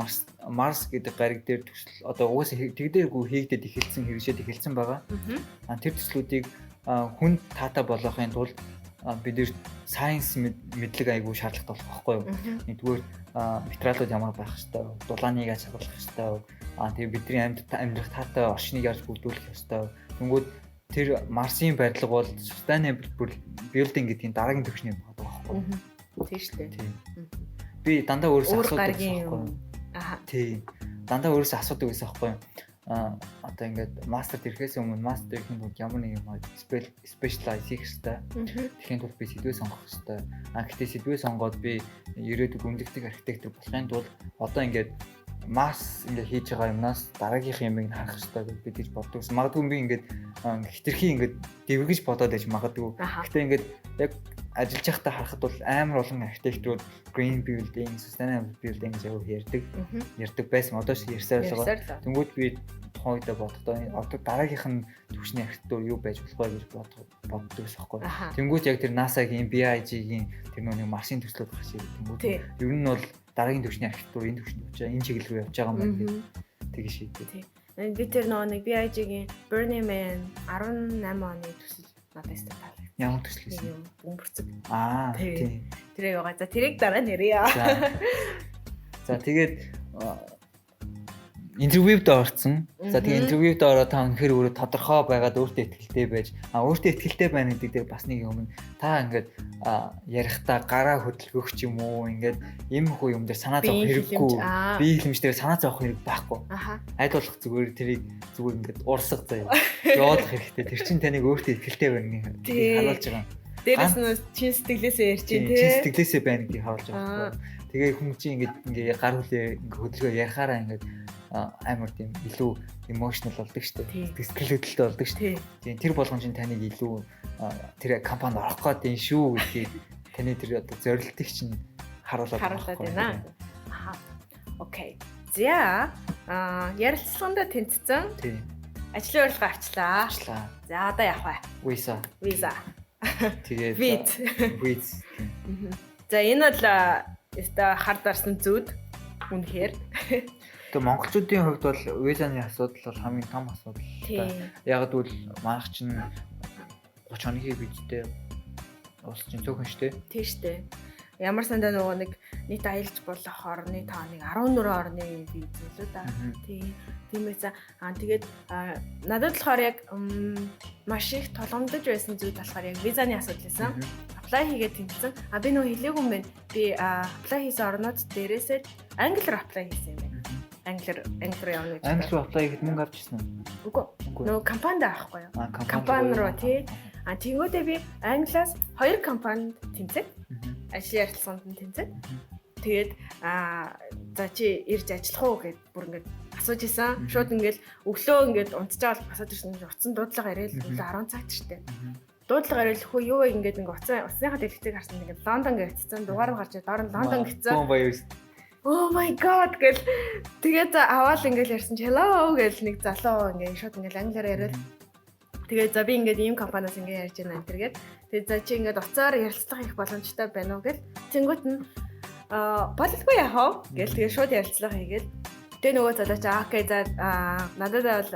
Марс гэдэг гариг дээр төсөл одоо угаасаа тэгдээргүй хийгдээд эхэлсэн хэрэгжээд эхэлсэн байгаа. Тэр төслүүдийг хүнд таатай болгохын тулд бид нэр сайенс мэдлэг айгүй шаардлагатай болох байхгүй юу? Нэгдүгээр материалууд ямар байх ёстой, дулааныг яаж хадгалах ёстой. Тэгээ бидний амьдрах таатай орчныг яаж бүрдүүлэх ёстой. Тэнгүүд тэр Марсын барилга бол sustainable building гэдгийн дараагийн түвшний байдаг байхгүй юу? Тийм шүү дээ. Тийм. Би дандаа өөрөөсөө асуудаг байхгүй юу? Тийм. Дандаа өөрөөсөө асуудаг байсан байхгүй юу? Одоо ингээд мастерт ирэхээс өмнө мастер ирэхэд бол ямар нэг юм specialize хийх хэрэгтэй. Тэгэхин тулд би сэдвээ сонгох хэрэгтэй. Гэхдээ сэдвээ сонгоод би ерөөдөг үнэлдэг архитектор болохын тулд одоо ингээд масс ингээд хийж байгаа юмнаас дараагийнх юмыг харах хэрэгтэй гэж би тийж боддог. Магадгүй би ингээд хитрхи ингээд дэвэргэж бодоод байж магадгүй. Гэхдээ ингээд яг ажиллаж байхдаа харахад бол амар олон архитектурууд green building, sustainable building гэж ярьдаг байсан. Одоо ч ярьсаар л байгаа. Тэнгүүд би тухайн үедээ бодохдоо одоо дараагийнх нь түвшний архитектур юу байж болох вэ гэж боддог байсан байхгүй. Тэнгүүд яг тэр NASA-гийн BIG-гийн тэр нэг Марсын төслүүд багш шиг. Тэнгүүд ер нь бол дараагийн түвшний архитектур энэ түвшинд очиж энэ чиглэл рүү явж байгаа юм байна гэж шийдээ. Би тэр нэг BIG-гийн Burning Man 18 оны төсөл надад өстэй таалагдсан. Ямар төсөл вэ? Бөмбөрцөг. Тийм. Тэрийг байгаа. За тэрийг дараа нэрье. За тэгээд интервьюд орсон. За тэгээ интервьюд ороод та үнэхээр өөрөө тодорхой байгаад өөртөө ихтэй байж өөртөө ихтэй байна гэдэг дээр бас нэг юм. Та ингээд ярихдаа гараа хөдөлгөх ч юм уу ингээд юм хөө юм дээр санаа зовох хэрэггүй. Бие хэлэмжээр санаа зовох хэрэг байхгүй. Айд болох зүгээр тэрийг зүгээр ингээд урсгах заяа. Явуулах хэрэгтэй. Тэр чинь таныг өөртөө ихтэй байна гэж харуулж байгаа. Дээрээс нь чин сэтгэлээсээ ярьж дээ. Чин сэтгэлээсээ байна гэдгийг харуулж байгаа. Тэгээ хүн чинь ингээд гар хүлээ хөдөлгөөр ярихаараа ингээд амар тийм илүү emotional болдог шүү дээ. Сэтгэл хөдлөлтөй болдог шүү дээ. Тийм тэр болгон чинь таныг илүү тэр компанид орох гэдэг шүү гэдгийг таны тэр одоо зорилтыг чинь харуулдаг байна. Окей. За ярилцлаганд тэнцсэн. Тийм. Ажлын урилга авчлаа. За одоо явах вэ? Visa. Тэгээд Viz. За энэ бол өстой хар дарсан зүуд үнэхээр. Тэгээ монголчуудын хувьд бол визаны асуудал бол хамгийн том асуудал. Яг гэвэл манайх чинь 30 хоногийн визтэй улс чинь цөөхөн штэ. Тийм штэ. Ямар сандаа нөгөө нэг нийт аялж болох орны тооныг 14 орны виз үлээ да. Тиймээс тэгээд надад болохоор яг маш их толгомдож байсан зүйл болохоор яг визаны асуудал байсан. Apply хийгээд тэмцсэн. Би нөгөө хэлээгүй юм байна. Би apply хийсэн орнууд дээрээсээ англиар apply хийсэн юм байна. Англиар явна гэж. Англиар apply хийхэд мөнгө авч ирсэн үү? Үгүй. Нөгөө компанид авахгүй юу? Компани руу тий. Тэгвэл би англиас 2 компанид тэмцээд ажлын ярилцлаганд нь тэмцээд тэгээд за чи ирж ажиллах уу гэд бүр ингээд асууж исэн. Шууд ингээд өглөө ингээд унтчаал асууж ирсэн. Утсан дуудлага ирээл 10 цагт штэ. Дуудлага ирээл хөө юу вэ ингээд ингээд утасныхаа дэлгэцийг харсан ингээд Лондон гэвчихсэн. Дугаар гарч доор нь Лондон гэсэн. Oh my god гэл тэгээд аваад ингээд ярьсан чи hello гэл нэг залуу ингээд шууд ингээд англиар яриад тэгээд за би ингээд ийм компаниас ингээд ярьж байна энэ төргээд тэгээд за чи ингээд уцаар ярилцлага хийх боломжтой байна уу гэл тэнгуут нь боловгүй яах вэ гэл тэгээд шууд ярилцлага хийгээд тэгээ нөгөө залуу чи окей за надад бол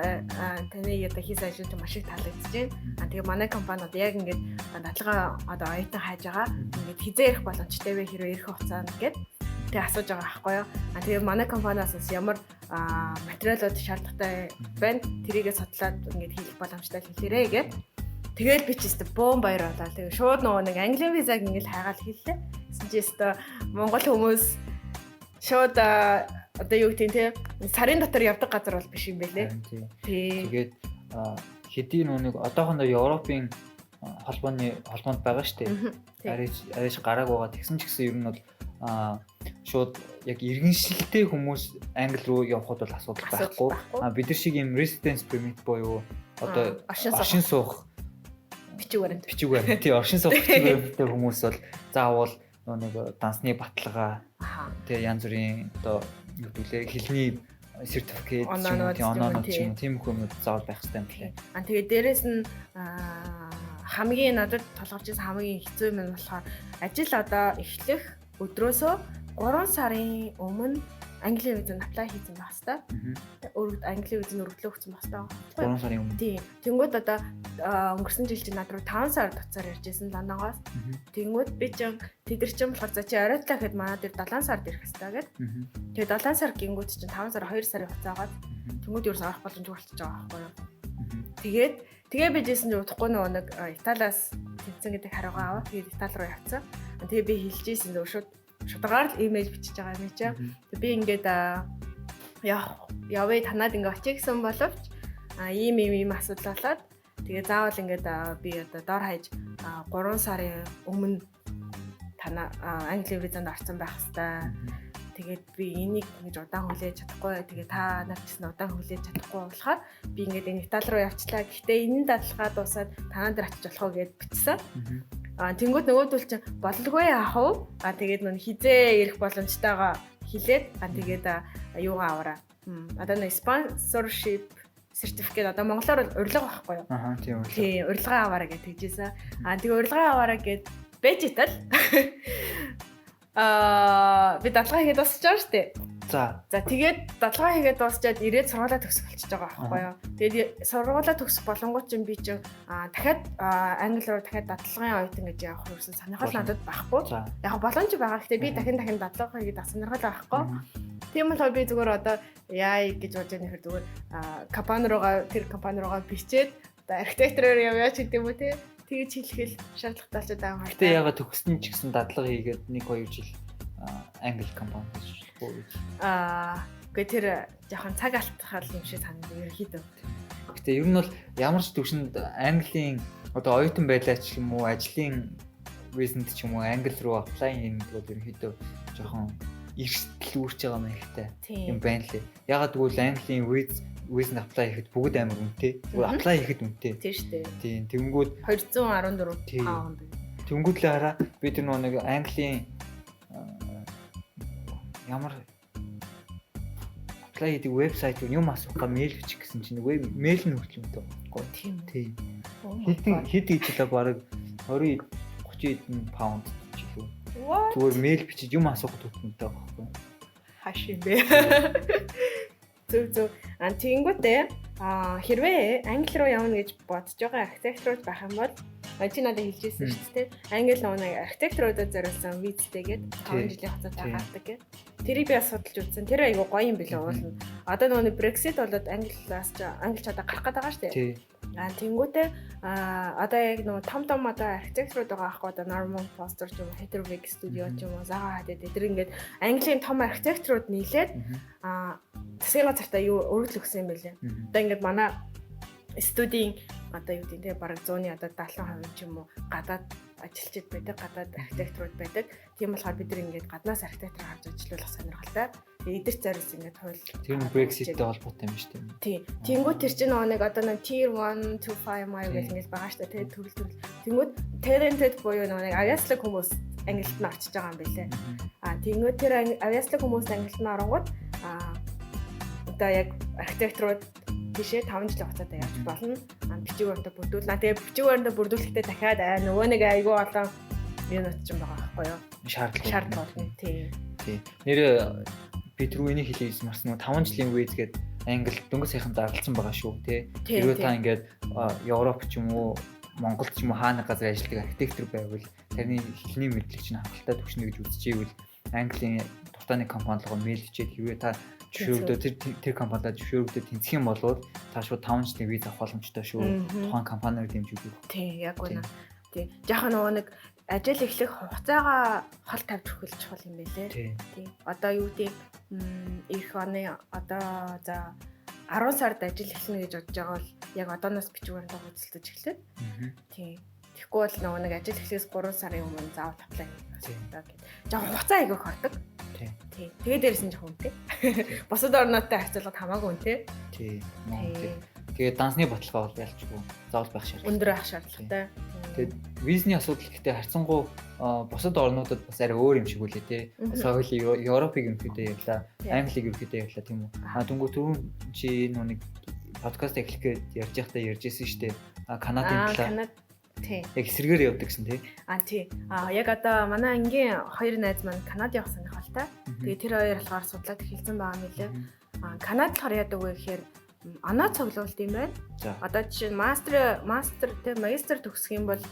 таны яда хийсэн ажил маш их таалагдчихэв. Тэгээ манай компани одоо яг ингээд дадлага одоо оюутан хайж байгаа. Ингээд хизээ ярих боломжтой вэ хэрвээ ирэх хугацаанд гэд тэгээ асууж байгаа байхгүй юу. Тэгээ манай компаниас ямар материалууд шаардлагатай байна. Тэрийгээ судлаад ингээд хийх боломжтой хэлээрэй гэд. Тэгээд би ч өстө бөөн баяр болоо. Тэгээ шууд нөгөө нэг английн визаг ингээд хайгаал хэллээ. Гэсэн чи өстө монгол хүмүүс шууд одоо юу гэдэг те сарын дотор явдаг газар бол биш юм байлээ. Тэгээд хэдийн нүг одоохондоо Европын холбоонд байгаа шүү дээ. Арайч гарааг байгаа. Тэгсэн ч гэсэн ер нь бол шууд яг иргэншилтэй хүмүүс англи руу явход бол асуудал байхгүй. Бид нар шиг юм residence permit буюу одоо оршин суух бичиг баримт. Тий, оршин суух бичиг баримттай хүмүүс бол заавал нэг дансны баталгаа тэгээ янз бүрийн одоо юу гэдээ хэлний сертификат онооноос ч юм тийм хүмүүс заавал байх хэрэгтэй юм лээ. Тэгээ дээрэс нь хамгийн надад толгорч ирсэн хамгийн хэцүү юм нь болохоор ажил одоо эхлэх өдрөөсөө 3 сарын өмнө Английн визэнд apply хийсэн байх хэвээр. Английн визэнд өргөдлөө өгсөн байх хэвээр. 3 сарын өмнө. Тийм. Тэнгүүд одоо өнгөрсөн жил чинь над руу 5 сар туцаар иржсэн Лондонгоос. Тэнгүүд би ч тэдэр чинь болохоор за чи оройлоо гэхэд манай дээр 7 сард ирэх хэвээр гэд. Тэгээд 7 сар гингүүд чинь 5 сар 2 сарын хугацаагаад тэнгүүд ерөөс авах боломжгүй болчихж байгаа байхгүй юу. Тэгээ би жисэн ч удахгүй нэг Италиас тэнцэн гэдэг хариугаа аваад тэгээд Итали руу явцсан. Тэгээ би хэлж ийсэн зөв шударгаар л имэйл бичиж байгаа юм чи. Тэгээ би ингээд явъя танаад ингээд очие гэсэн боловч ийм асуудал болоод тэгээ заавал ингээд би одоо дор хаяж 3 сарын өмнө танаа Англи визэнд орсон байх хэвээр. Тэгээд би энийг ингэж удаан хүлээж чадахгүй. Тэгээ та нар ч гэсэн удаан хүлээж чадахгүй болохоор би ингээд энэ Итали руу явчлаа. Гэхдээ энэ дадлага дуусаад танаа дээр очиж болох уу гэд бичсэн. Тэнгүүд нөгөөдөл чинь бололгүй яах вэ? Тэгээд нүн хизээ ирэх боломжтойгоо хэлээд тэгээд юугаа аваараа. Одоо нэг sponsorship certificate одоо монголоор урилга байхгүй юу? Тийм урилга. Тийм урилга аваараа гэж тэгжээсэн. Тэгээ урилга аваараа гэд бэжитал. Би дадлага хийгээд дуусч байгаа шүү дээ. За тэгээд дадлага хийгээд дуусчаад ирээд сургуулаа төгсөх болчихж байгаа байхгүй юу. Тэгээд сургуулаа төгсөх болонгууд чинь би чинь дахиад англи руу дахиад дадлагын оюутан гэж явах юмсан сонирхол надад байхгүй. Яг боломж байгаа. Гэхдээ би дахин дадлага хийгээд сонирхол байхгүй. Тийм болохоор би зүгээр одоо яа гэж бодож байгаа нөхөр зүгээр тэр компани руугаа бичээд одоо архитектороор яваач гэдэг юм уу те. Тэгэж хэлэхэл шаардлагатай болчиход байгаа юм. Гэтэ ягаад төгссөн ч гэсэн дадлага хийгээд 1-2 жил англи компани ажиллахгүй. Гэхдээ тэр жоохон цаг алдахал юм шиг санагдав ерөнхийдөө. Гэтэ ер нь бол ямар ч төвшөнд английн одоо оюутан байлаа ч юм уу ажлын визэнд ч юм уу англи руу apply хийх бол ерөнхийдөө жоохон эрсдэл үүрч байгаа юм ихтэй юм байна лээ. Ягаад гэвэл английн визэнд apply хийхэд бүгд амар үнэтэй. Apply хийхэд үнэтэй. Тийм шүү дээ. Тийм тэнгүүд 214 паунд. Тэнгүүд л хараа би тэр нэг английн ямар apply хийдэг вебсайт юм асуух га мэйл бичих гэсэн чинь мэйл нь хүртэл үнэтэй байхгүй. Тийм. Хэд ижлээ баг 20 30 хэдэн паунд ч илүү. Зүгээр мэйл бичиж юм асуухад үнэтэй байхгүй. Хаш юм бэ? Зөв. Тэгэнгүүтээ хэрвээ англи руу явна гэж бодож байгаа архитекторууд байх юм бол чи надад хэлжсэн шүү дээ. Англи нэг архитекторуудад зориулсан визтэйгээд 5 жилийн хугацаатай гардаг гэх. Тэрийг би асуудалж үзсэн. Тэр айгу гоё юм билээ уулна. Одоо нөгөө Brexit болоод англиас одоо гарах гэдэг байгаа шүү дээ. Тэнгүүтээ одоо яг нөгөө том одоо архитекторууд байгаа аахгүй одоо Norman Foster ч юм уу Heterwig Studio ч юм уу Zaha Hadid эдгээр ингээд Английн том архитекторууд нийлээд засгийн газартаа юу өргөл өгсөн юм бэлээ. Одоо ингээд манай студийн одоо юу гэдэг бараг 100-ны одоо 70% ч юм уу гадаад ажилчид байдаг, гадаад архитекторууд байдаг. Тийм болохоор бид нар ингээд гаднаас архитектор харж ажиллуулах сонирхолтой. Эдгэр зарис ингээд хууль. Тэр нь Brexit-тэй холбоотой юм шүү дээ. Тийм. Тэнгүүд тэр чинь нэг одоо нэг Tier 1 to 5 маяг гэх ингээд байгаа шүү дээ. Тэгээд төрөл. Тэнгүүд talented буюу нэг авиаслаг хүмүүс Англид нь очиж байгаа юм билээ. Тэнгүүд тэр авиаслаг хүмүүс Англид нь оронгууд одоо яг архитекторууд тийшээ 5 жилийн хугацаатай явж болно. Бичиг баримтаа бүрдүүлнэ. Тэгээ бичиг баримтаа бүрдүүлэхдээ дахиад нөгөө нэг айгүй олон юм ч юм байгаа байхгүй юу? Шаардлага болно. Тийм. Нэр би түрүү энийг хэлээсэн марсан 5 жилийн виз гээд Англи дөнгөж сайхан зарлцсан байгаа шүү тий. Хэрвээ та ингээд Европ ч юм уу Монгол ч юм уу хаана газар ажилладаг архитектор байвал тэрний хэлний мэдлэг чинь хангалттай төвшнө гэж үзэж ивэл Английн дуртааны компанилгоо мэйл бичээд хэрвээ та зөвшөөрөгдөө тэр компанидаа зөвшөөрөгдөө тэнцэх юм бол та шууд 5 жилийн виз авах боломжтой шүү. Тухайн компаниар дэмжүүлэх. Тийм, яг үнэ. Тийм. Жаахан нөгөө нэг ажил эхлэх хугацаагаа хол тавьж өгөх чухал юм байлээ. Тийм. Одоо юу гэдэг эх оны одоо за 10 сард ажил эхлэнэ гэж бодож байгаа бол яг одооноос бичиг баримтаа худалдаж эхлэв. Тийм. Тэгэхгүй бол нөгөө нэг ажил эхлэхээс 3 сарын өмнө заавал apply хийх гэдэг. Жаахан хугацаа айгүйх ордог. Тийм. Тэгээ дээрээс нь жоохон үнэтэй. Бусад орнуудтай харьцуулахад хамаагүй үнэтэй. Тийм. Тэгээ дансны баталгаа бол ялчгүй заавал байх шаардлагатай. Өндөр байх шаардлагатай. Тэгээд визний асуудал гэхдээ харьцангуй бусад орнуудад бас арай өөр юм шиг үлээ тий. Бас хоёул Европыг ерөнхийдөө явлаа, Англиг ерөнхийдөө явлаа тийм үү. Дүнгүү түрүүн чи нэг подкаст эхлэхэд ярьж байхдаа ярьжсэн шүү дээ. Канадын талаар. Тий. Яг эсрэгээр явдаг гэсэн тий. Тий. Яг одоо манай ангийн хоёр найз маань Канад явах сонирхолтой. Тэгээд тэр хоёр болохоор судлаад эхэлсэн байгаа юм лээ. Канад болохоор яадаг вэ гэхээр оноо цуглуулт юм байна. Одоо жишээ нь магистр төгсөх юм бол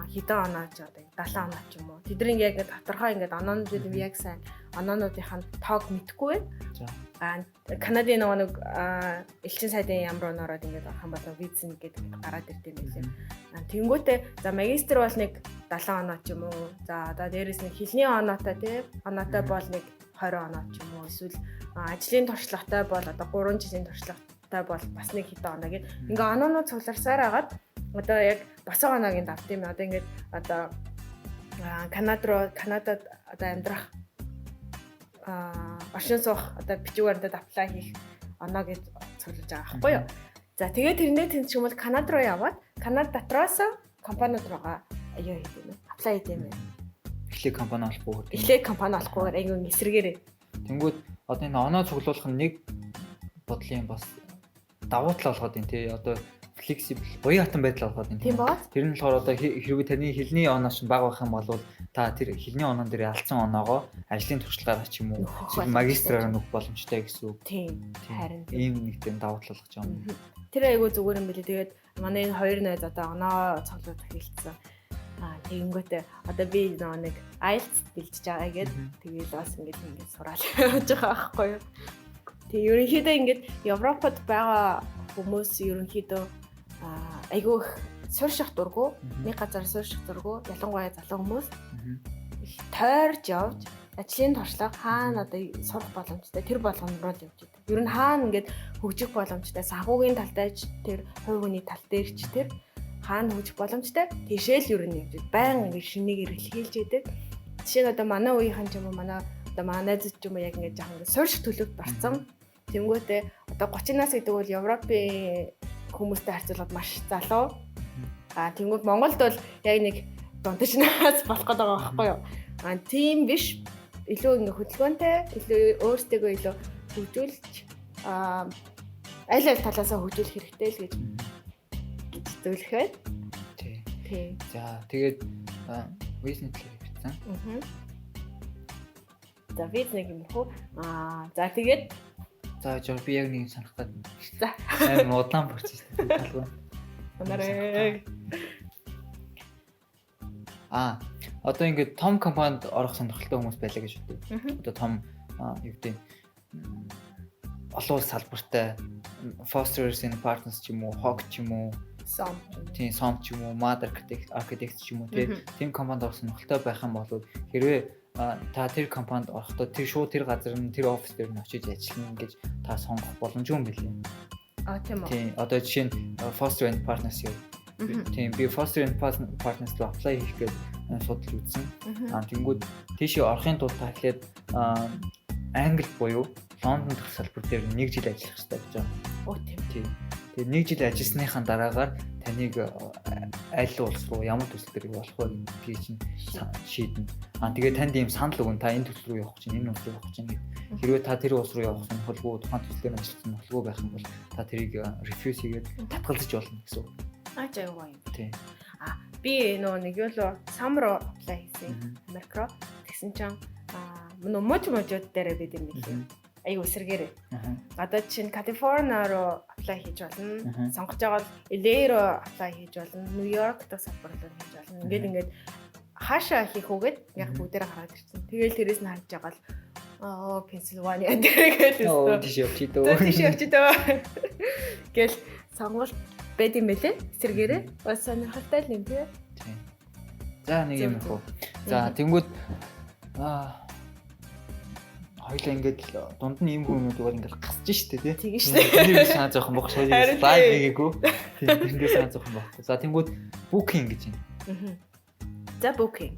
хэдэн оноо ч одоо 70 оноо ч юм уу. Тэдний яг тодорхой ингээд оноонууд юм яг сайн оноонуудын тоог мэдэхгүй байна. Канадын нэг элчин сайдын ямар оноороод ингээд авах юм бол виз гэдэг гараад ирдэг юм билээ. Тэнгүүтээ за магистр бол нэг 70 оноо ч юм уу. За одоо дээрэс нэг хэлний оноотой тий. Оноотой бол нэг 20 оноо ч юм уу. Эсвэл ажлын туршлагатай бол одоо 3 жилийн туршлагатай бол бас нэг хэдэн оноо гэдэг. Ингээ оноонууд цугларсаар хагаад одоо яг босоо оноогийн давт юм. Одоо ингээд одоо Канадад одоо амьдрах оршин суух одоо бичвэрүүдэд apply хийх оноо гэж цуглаж байгаа байхгүй юу. За тэгээд тэрнээ тэнцэх юм бол Канад руу яваад Канад дотроос компаниуд руугаа аяа хийх юм. Apply хийх юм. Эхлээ компани олохгүйгээр. Эхлээ компани олохгүйгээр аягүй эсрэгээрээ. Тэнгүүд одоо энэ оноо цуглуулах нь нэг бодлын бас давуу тал болгоод байна тий. Одоо flexible буян хатан байдал болгоод байна. Тийм баа. Тэр нь болохоор одоо хэрвээ таны хэлний оноо чинь бага байх юм бол та тэр хэлний оноон дээр алдсан оноогоо ажлын туршлагаараа ч юм уу магистраар нөх боломжтой гэсэн үг. Тийм. Харин ийм нэг тийм давуу тал болгож байгаа юм. Тэр айгүй зүгээр юм билээ. Тэгээд манай энэ хоёр найз одоо оноо цуглуулах хэлсэн. Тэгэнгүүтээ одоо би нэг IELTS бэлдэж байгаа гэд тэгээд бас ингээд сураал явж байгаа байхгүй юу. Тэг ерөнхийдөө ингээд Европод байгаа хүмүүс ерөнхийдөө айгүй их суурьших дурггүй нэг газар суурьших дурггүй ялангуяа залуу хүмүүс их тойрж явж ажлын туршлага хаана одоо сурах боломжтой тэр болгоно руу л явж идэв. Ер нь хаана ингээд хөгжих боломжтой санхүүгийн талтай ч тэр хувь хүний тал дээр ч тэр хаана хөгжих боломжтой тийшээ л ер нь явж байнга ингээд шинийг эргэлхийлж идэг. Жишээ нь одоо манай үеийнхэн ч юм уу манай одоо манай найзууд ч юм уу яг ингээд жаахан ингээд суурьших төлөвт барцсан. Тэнгүүтээ одоо 30-наас гэдэг бол Европын хүмүүстэй харьцуулбал маш залуу. Тэнгүүд Монголд бол яг нэг дундажнаас болох гэдэг байгаа байхгүй юу? Тийм биш. Илүү ингээ хөдөлгөөнтэй, илүү өөрсдөө илүү хөгжүүлж аль талаасаа хөгжүүлэх хэрэгтэй л гэж зөвлөх байна. Тий. За тэгээд визний талаар хэлсэн. За визнийг юм хөө. За тэгээд жоо би яг нэг санах гэдэг. За. Амар удаан процесс талгүй. Анараа. Одоо ингээд том компанид орох сонирхолтой хүмүүс байлаа гэж бодъё. Одоо том юу гэдэг олон улс салбартай Foster's and Partners ч юм уу, Hog ч юм уу, Som ч юм уу, Mad Architects ч юм уу тийм компанид орох сонирхолтой байх юм бол хэрвээ та тэр компанид орохдоо тэр шууд тэр газар нь тэр офис дээр нь очиж ажиллана гэж та сонгох боломжгүй юм билээ. Тийм үү. Тийм. Одоо жишээ нь Foster and Partners юу. Тийм. Би Foster and Partners руу apply хийх гэж судалж үзсэн. Тэнгүүд тийшээ орохын тулд та эхлээд Англи буюу Лондон дэх салбар дээр 1 жил ажиллах хэрэгтэй гэж байгаа. Тийм. Тэгээд 1 жил ажилласныхаа дараагаар таныг аль улс руу ямар төсөл дээр болох вэ гэж шийднэ. Тэгээд танд ийм санал өгөн та энэ төсөл рүү явах чинь энэ улс руу явах чинь хэрвээ та тэр улс руу явах сонирхолгүй тухайн төслөөр ажиллах сонирхолгүй байх юм бол та тэрийг refuse хийгээд татгалзаж болно гэсэн үг. Ачаа юм. Тийм. Би нэг юу л Сам руу apply хийсэн. Америк руу. Тэгсэн чинь мужууд дээр бид юм билээ. Аюу эсрэгээрээ. Одоо чинь Калифорни руу apply хийж болно. Сонгож байгаа бол LA руу apply хийж болно. Нью-Йорк дэх салбар руу хийж болно. Ингээд хаашаа хийх үгээд яг бүгдээрээ хараад ирсэн. Тэгээл тэрээс нь харж байгаа л Пенсильвания дээрээ гэлээ. Тийш явчихдөө. Гэл сонголт байд юм бэлээ. Эсрэгээрээ. Бас сонирхолтой л юм тий. За нэг юм хөө. За тэнгүүд хоёлаа ингээд дунд нь ийм хүмүүс зүгээр ингээд гасж штэ тий. Тэгэн штэ. Тэрийг санаа зовхон бох шоуд лайв хийгээгүй. Тэрнээс санаа зовхон бох. За тэнгүүд booking гэж байна. За booking.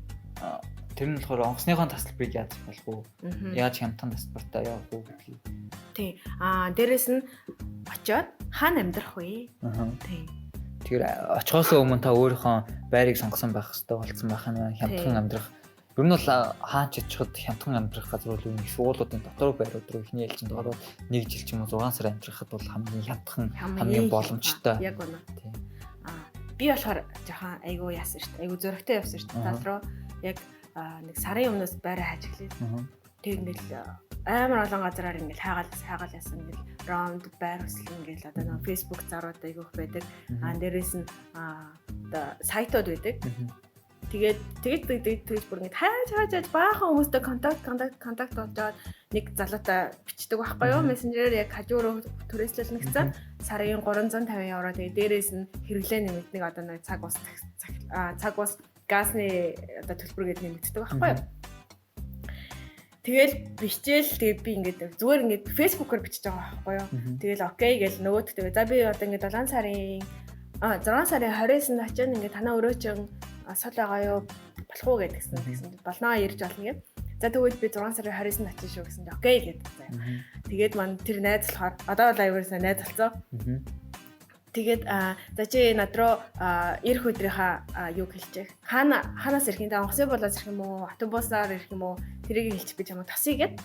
Тэр нь болохоор онгоцныхон тасалбарыг яаж болох вэ? Яаж хямдхан тасалбартаа явах вэ гэдгийг. Тий. Дээрэс нь очиод хаана амьдрах вэ? Тий. Тэгэхээр очихоос өмнө та өөрийнхөө байрыг сонгосон байх хэрэгтэй болсон байх нь хямдхан амьдрах. Ер нь бол хаач очиход хямдхан амьдрах газар бол их суулуудын дотор байрууд руу ихний ээлжинд ороод 1 жил ч юм уу 6 сар амьдрахад бол хамгийн хямдхан хамгийн боломжтой. Яг үнэ. Би болохоор жоохон айгуу яасан шүү дээ. Айгуу зөрөгтэй явсан шүү дээ. Тал руу яг нэг сарын өмнөөс байраа хайж эхлэв. Тэг ингээл амар олон газараар ингээл хайгаал яасан ингээл раунд байр хүсэл ингээл одоо нэг Facebook зарууд айгуух байдаг. Дээрээс нь одоо сайтууд байдаг. Тэгээд бүр ингээд хайж баахан хүмүүстэй контакт болж аваад нэг залуутай бичдэг байхгүй юу? Мессенжерээр яг хажуу руу түрээслэл нэгцэн сарын 350 евро тэгээд дээрээс нь хэрэглээ нэмэгд нэг одоо нэг цаг ус газны одоо төлбөр гээд нэмэгддэг байхгүй юу? Тэгэл бичээл тэгээд би ингээд зүгээр ингээд фэйсбүүкээр бичиж байгаа байхгүй юу? Тэгэл окей гэж нөгөөдөө за би одоо ингээд 6 сарын 20-нд очиод ингээд танаа өрөөчөн асуул байгаа юу болох уу гэдгсэн болноо ярьж болно гэв. За тэгвэл би 6 сарын 20-нд очиж шүү гэсэн. Окей гэдэг. Тэгээд мань тэр найз болохоор одоо бол аюулсаа найз болсон. Тэгээд за чи над руу ирэх өдрийнхаа юу хэлчих. Ханаас ирэх юм даа онгоцны болоос ирэх юм уу? Автобусаар ирэх юм уу? Тэрийг хэлчих би чамд тасъя гэд.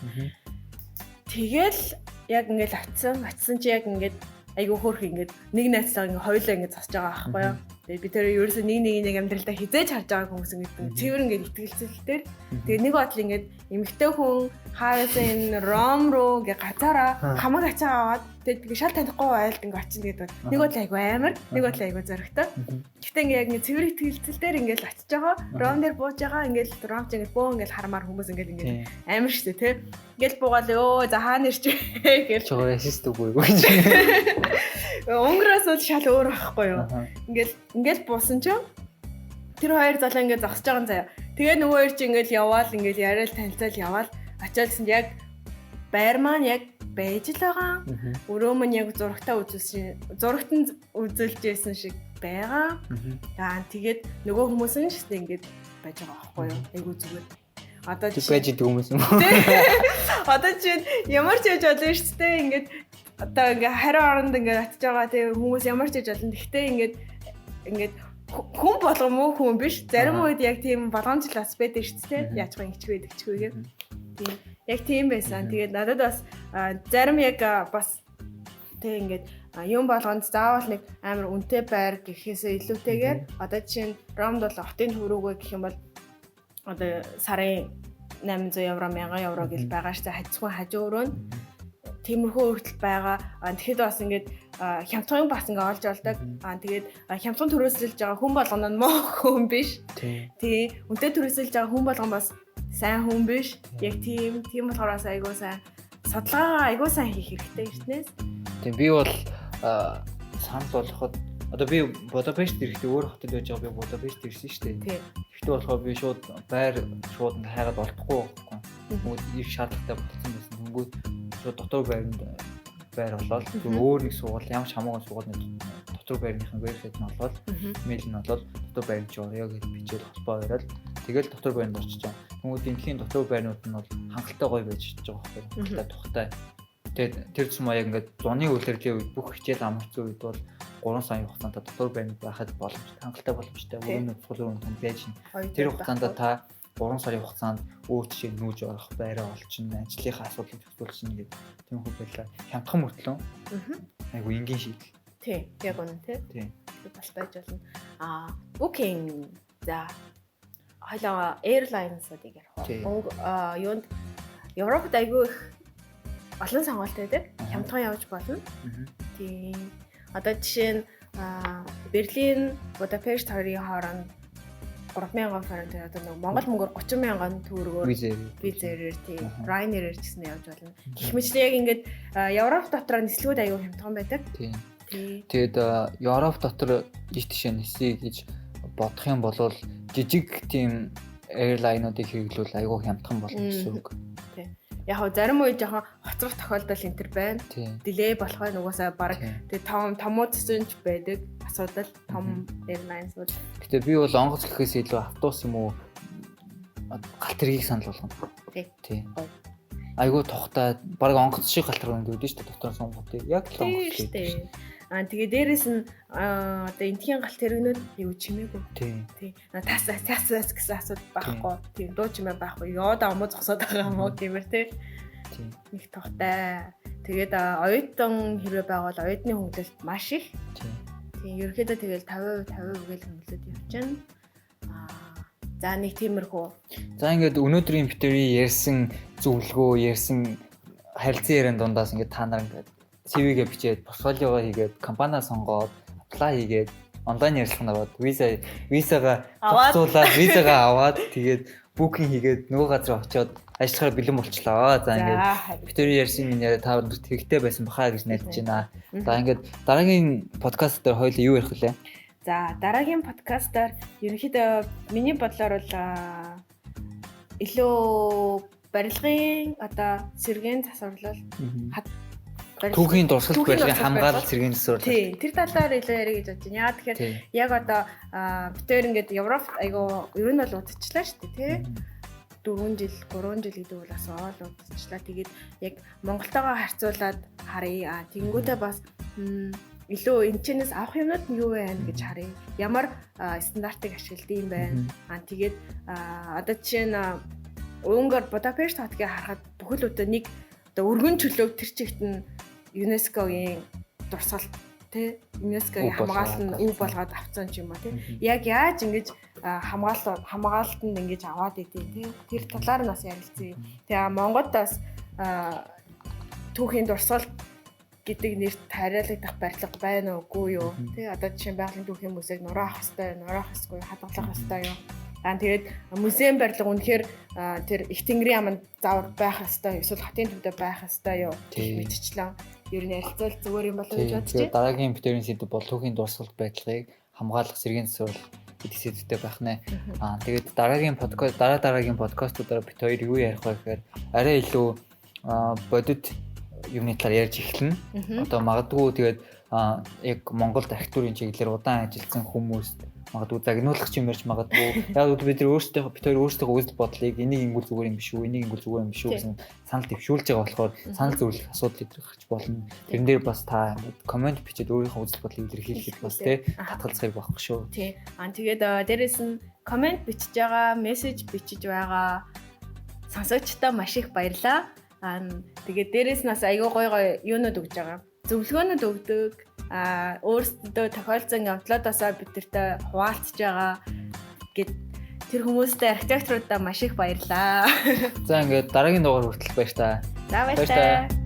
Тэгэл яг ингээд очисон чи яг ингээд айгу хөөх ингээд нэг найзтайгаа ингээд хоёулаа ингээд засаж байгаа байхгүй юу. Тэгээд би тэр ерөөсөө нэг амьдралдаа хизээж харж байгаа хүмүүс ингээд цэвэр ингээд итгэлцэлтэй. Тэгээд нэг бодол ингээд эмэгтэй хүн хаараасаа энэ Ром руу ингээд гацаараа хамаг ачаа аваад тэгээд шал танихгүй айлд ингээд очино гэдэг. Нэг бодол айгу амар, нэг бодол айгу зоригтой. Гэхдээ ингээд яг ингээд цэвэр итгэлцэлтэй ингээд очиж байгаа. Ром дээр бууж байгаа ингээд Ром ч ингээд бөө ингээд харамаар хүмүүс ингээд амар штэ тий. Ингээд буугаал өө за хаана ирч вэ гэж чого ясст үгүй гэж. Өнгөрөөс бол шал өөр байхгүй юу. Ингээл буусан ч тэр хоёр залуу ингээд зогсож байгаа юм заяа. Тэгээ нөгөө хоёр чи ингээд яваал ингээд яриад танилцал яваал очиад гэсэн яг байр маань яг байж л байгаа. Өрөө мань яг зурагт нь үзүүлж байсан шиг байгаа. Тэгээд нөгөө хүмүүс нь ч гэсэн ингээд байж байгаа байхгүй юу. Айгуу зүгээр. Одоо чи байж идэг хүмүүс юм. Одоо чи ямар ч яж болно шүү дээ. Ингээд одоо ингээ хариу оронд ингээ атж байгаа тийм хүмүүс ямар ч яж болно. Гэхдээ ингээд хүн болгом уу хүн биш. Зарим үед яг тийм болгоомжлол бас байдаг шүү дээ. Яаж гоо ингэчгүй гэдэгчгүй гэх. Тийм. Яг тийм байсан. Тэгээд надад бас зарим яг бас тийм ингээд юм болгонд заавал нэг амар үнэтэй байр гэхээсээ илүүтэйгээр одоо чинь Ромд бол хотын төрөөгөө гэх юм бол одоо сарын 800 евро 1000 евро гэж байгаа шүү дээ. Хажихуй хажуу өрөө нь тиймэрхүү хүртэл байгаа. Тэгэхэд бас ингээд хямдхан бас ингээд олж олдог. Тэгээд хямдхан төрөөсөлж байгаа хүн болгоно нь муу хүн биш. Тийм. Үнэтэй төрөөсөлж байгаа хүн болгон бас сайн хүн биш. Яг тийм болохоор бас айгуу сайн судалгаа айгуу сайн хийх хэрэгтэй гэртнээс. Тийм би бол санал болгоход одоо би Будапешт ирэхдээ өөр хотод байж байгаа би Будапешт ирсэн шүү дээ. Гэхдээ болохоор би шууд байр шууд хайгаад олдохгүй байхгүй. Тэгмүүд их шаардлагатай болсон байсан. Тэнгүүд шууд дотор байранд байр болоод өөр нэг суугал ямар ч хамаагүй суугал дотор байрныхын вебсайт нь олоод мэйл нь олоод дотор байранд ч орё гэж бичээд холбоо бариад тэгэл дотор байранд орчиж байгаа. Тэнгүүд энэхийн дотор байрнууд нь бол хангалттай гоё байж байгаа байхгүй. Хангалттай тухтай. Тэгээд тэр цэм яг ингээд зуны үйлрлийн үед бүх хичээл амарцсан үед бол 3 сарын хугацаанд дотор байранд байхад боломжтой, хангалттай боломжтой. Өөрөөр хэлбэл том байж нь. Тэр хугацаанд та 3 сарын хугацаанд өөр жишээ нүүж орох байраа олчихно, ажлынхаа асуудлыг зөвшөөрүүлчихнэ гэдэг тийм хөө байлаа. Хямдхан мөртлөө. Айгу энгийн шийдэл. Тийм, яг үнэн тийм. Бас байж болно. Booking за хойлоо airlines-ыг ярих. Юунд Европод айгу их олон сонголт байдаг. Хямдхан явж болно. Тийм. Одоо жишээ нь Берлин, Будапешт хоёрын хооронд 3000 франк одоо нэг Монгол мөнгөөр 30,000 төгрөгөөр визээр тийм Ryanair-ээр ч гэсэн явж болно. Гэх мэт яг ингээд Европ дотор нислэгүүд аягүй хямдхан байдаг. Тийм. Тэгээд Европ дотор ийш тийш нисэе гэж бодох юм бол жижиг тийм airline-уудыг хэрэглүүл аягүй хямдхан болно гэсэн үг. Тийм. Яг хөө зарим үе жоохон хоцрох тохиолдол энэ төр байна. Delay болох бай нугасаа баг тэгээ томууд цэцэнч байдаг асуудал том airlines-ууд. Гэтэ би бол онгоц гэхээс илүү автобус юм уу галт тэргийг санал болгоно. Тийм. Айгуу тухтай баг онгоц шиг галт тэрэг үүдэн шүү дээ дотор сонготой. Яг л онгоц. Тэгээ дээрэс нь одоо энтхийн галт тэрэгнүүд юу чимээгүй. Тий. Тас гэсэн асуудал байхгүй. Тий. Дуу чимээ байхгүй. Ёода омоо зогсоод байгаа юм уу гэмээр тий. Нэг тогтай. Тэгээд оюутан хэрвээ байвал оюутны хөгжлөлт маш их. Тийм ерөөхдөө тэгэл 50% гээл хөндлөд явчихна. За нэг тиймэрхүү. За ингээд өнөөдрийн битүүрийн ярьсан зөвлөгөө, ярьсан харилцан яриан дундаас ингээд та нар ингээд CV-гээ бичээд, портфолиогоо хийгээд, компаниа сонгоод, apply хийгээд, онлайн ярилцлаганд аваад, визагаа аваад тэгээд booking хийгээд нөгөө газар очиод ажиллахаар бэлэн болчлоо. За ингээд битүүрийн ярьсан минь яриа та бүхэнд хэрэгтэй байсан бахаа гэж найдаж байна. За ингээд дараагийн подкаст дээр хоёул юу ярих вэ? За дараагийн подкастаар ерөнхийдөө миний бодлоор бол илүү барилгын одоо сэргээн засварлал түүхийн дурсгалт барилгын хамгаалалт сэргээн засварлал. Тийм тэр талаар илүү ярих гэж бодож байна. Яа тэгэхээр яг одоо битээр ингээд Европ айгу ер нь бол удаачлаа шүү дээ тий. 4 жил 3 жил гэдэг бол бас оол удаачлаа. Тэгээд яг Монголтойгоо харьцуулаад харъя. Тэнгүүтээ бас илүү энэчнээс авах юмнууд нь юу вэ гэж харъя. Ямар стандартыг ашигладаг юм байна. Тэгээд одоо жишээ нь Унгар Будапешт хотгийг харахад бүхэл бүтэн нэг одоо өргөн чөлөөг тэр чигт нь ЮНЕСКОгийн дурсгалт тий ЮНЕСКОгийн хамгаалалт нь өв болгоод авцсан ч юм уу тий. Яг яаж ингэж хамгаалалтанд ингэж аваад идэв тий. Тэр талаар нь бас ярилцъя. Тэгээ Монголд бас түүхийн дурсгалт гэдэг нэрт хариалагдах барилга байна уу үгүй юу тий одоо жишээ байгалийн түүхийн музейг нураах хэвгүй хадгалах хэвгүй юу тэгээд музейн барилга үнэхээр тэр их тэнгэрийн аманд заавар байх хэвгүй эсвэл хотын төвдөө байх хэвгүй юу мэдчихлээ ер нь ярилцвал зүгээр юм болов уу гэж бодож байна. Дараагийн битүүрийн сэдв бол түүхийн дурсгалт байдлыг хамгаалах сэргээн засварлал гэдэг сэдвтэй байх нэ. Тэгээд дараагийн подкастуудаар бит хоёр юу ярих вэ гэхээр арай илүү бодит юмны талаар ярьж эхэлнэ. Одоо магадгүй тэгээд яг Монголд архитектурын чиглэлээр удаан ажилласан хүмүүс магадгүй загнуулах юм ярьж магадгүй. Яг бид өөрсдөө үзэл бодлыг энийг ингэвэл зүгээр юм биш үү, энийг ингэвэл зүгээр юм биш үү гэсэн санал дэвшүүлж байгаа болохоор санал зөвлөх асуудал илэрхэж болно. Тэрэн дээр бас та комент бичээд өөрийнхөө үзэл бодлыг илэрхийлэхэд бас татгалзахыг байхгүй шүү. Тий. Тэгээд дээрэс нь комент бичиж байгаа, мессеж бичиж байгаа сонсогчдоо маш их баярлалаа. Тэгээд дээрэс нь бас айгүй гоё юунууд өгж байгаа. Зөвлөгөөнүүд өгдөг. Өөрсдөө тохиолдсон явдлаадасаа бидэртэй хуваалцж байгаа гэд тэр хүмүүстээ архитекторуудаа маш их баярлалаа. За ингээд дараагийн дугаар хүртэл баяр та. За баяр та.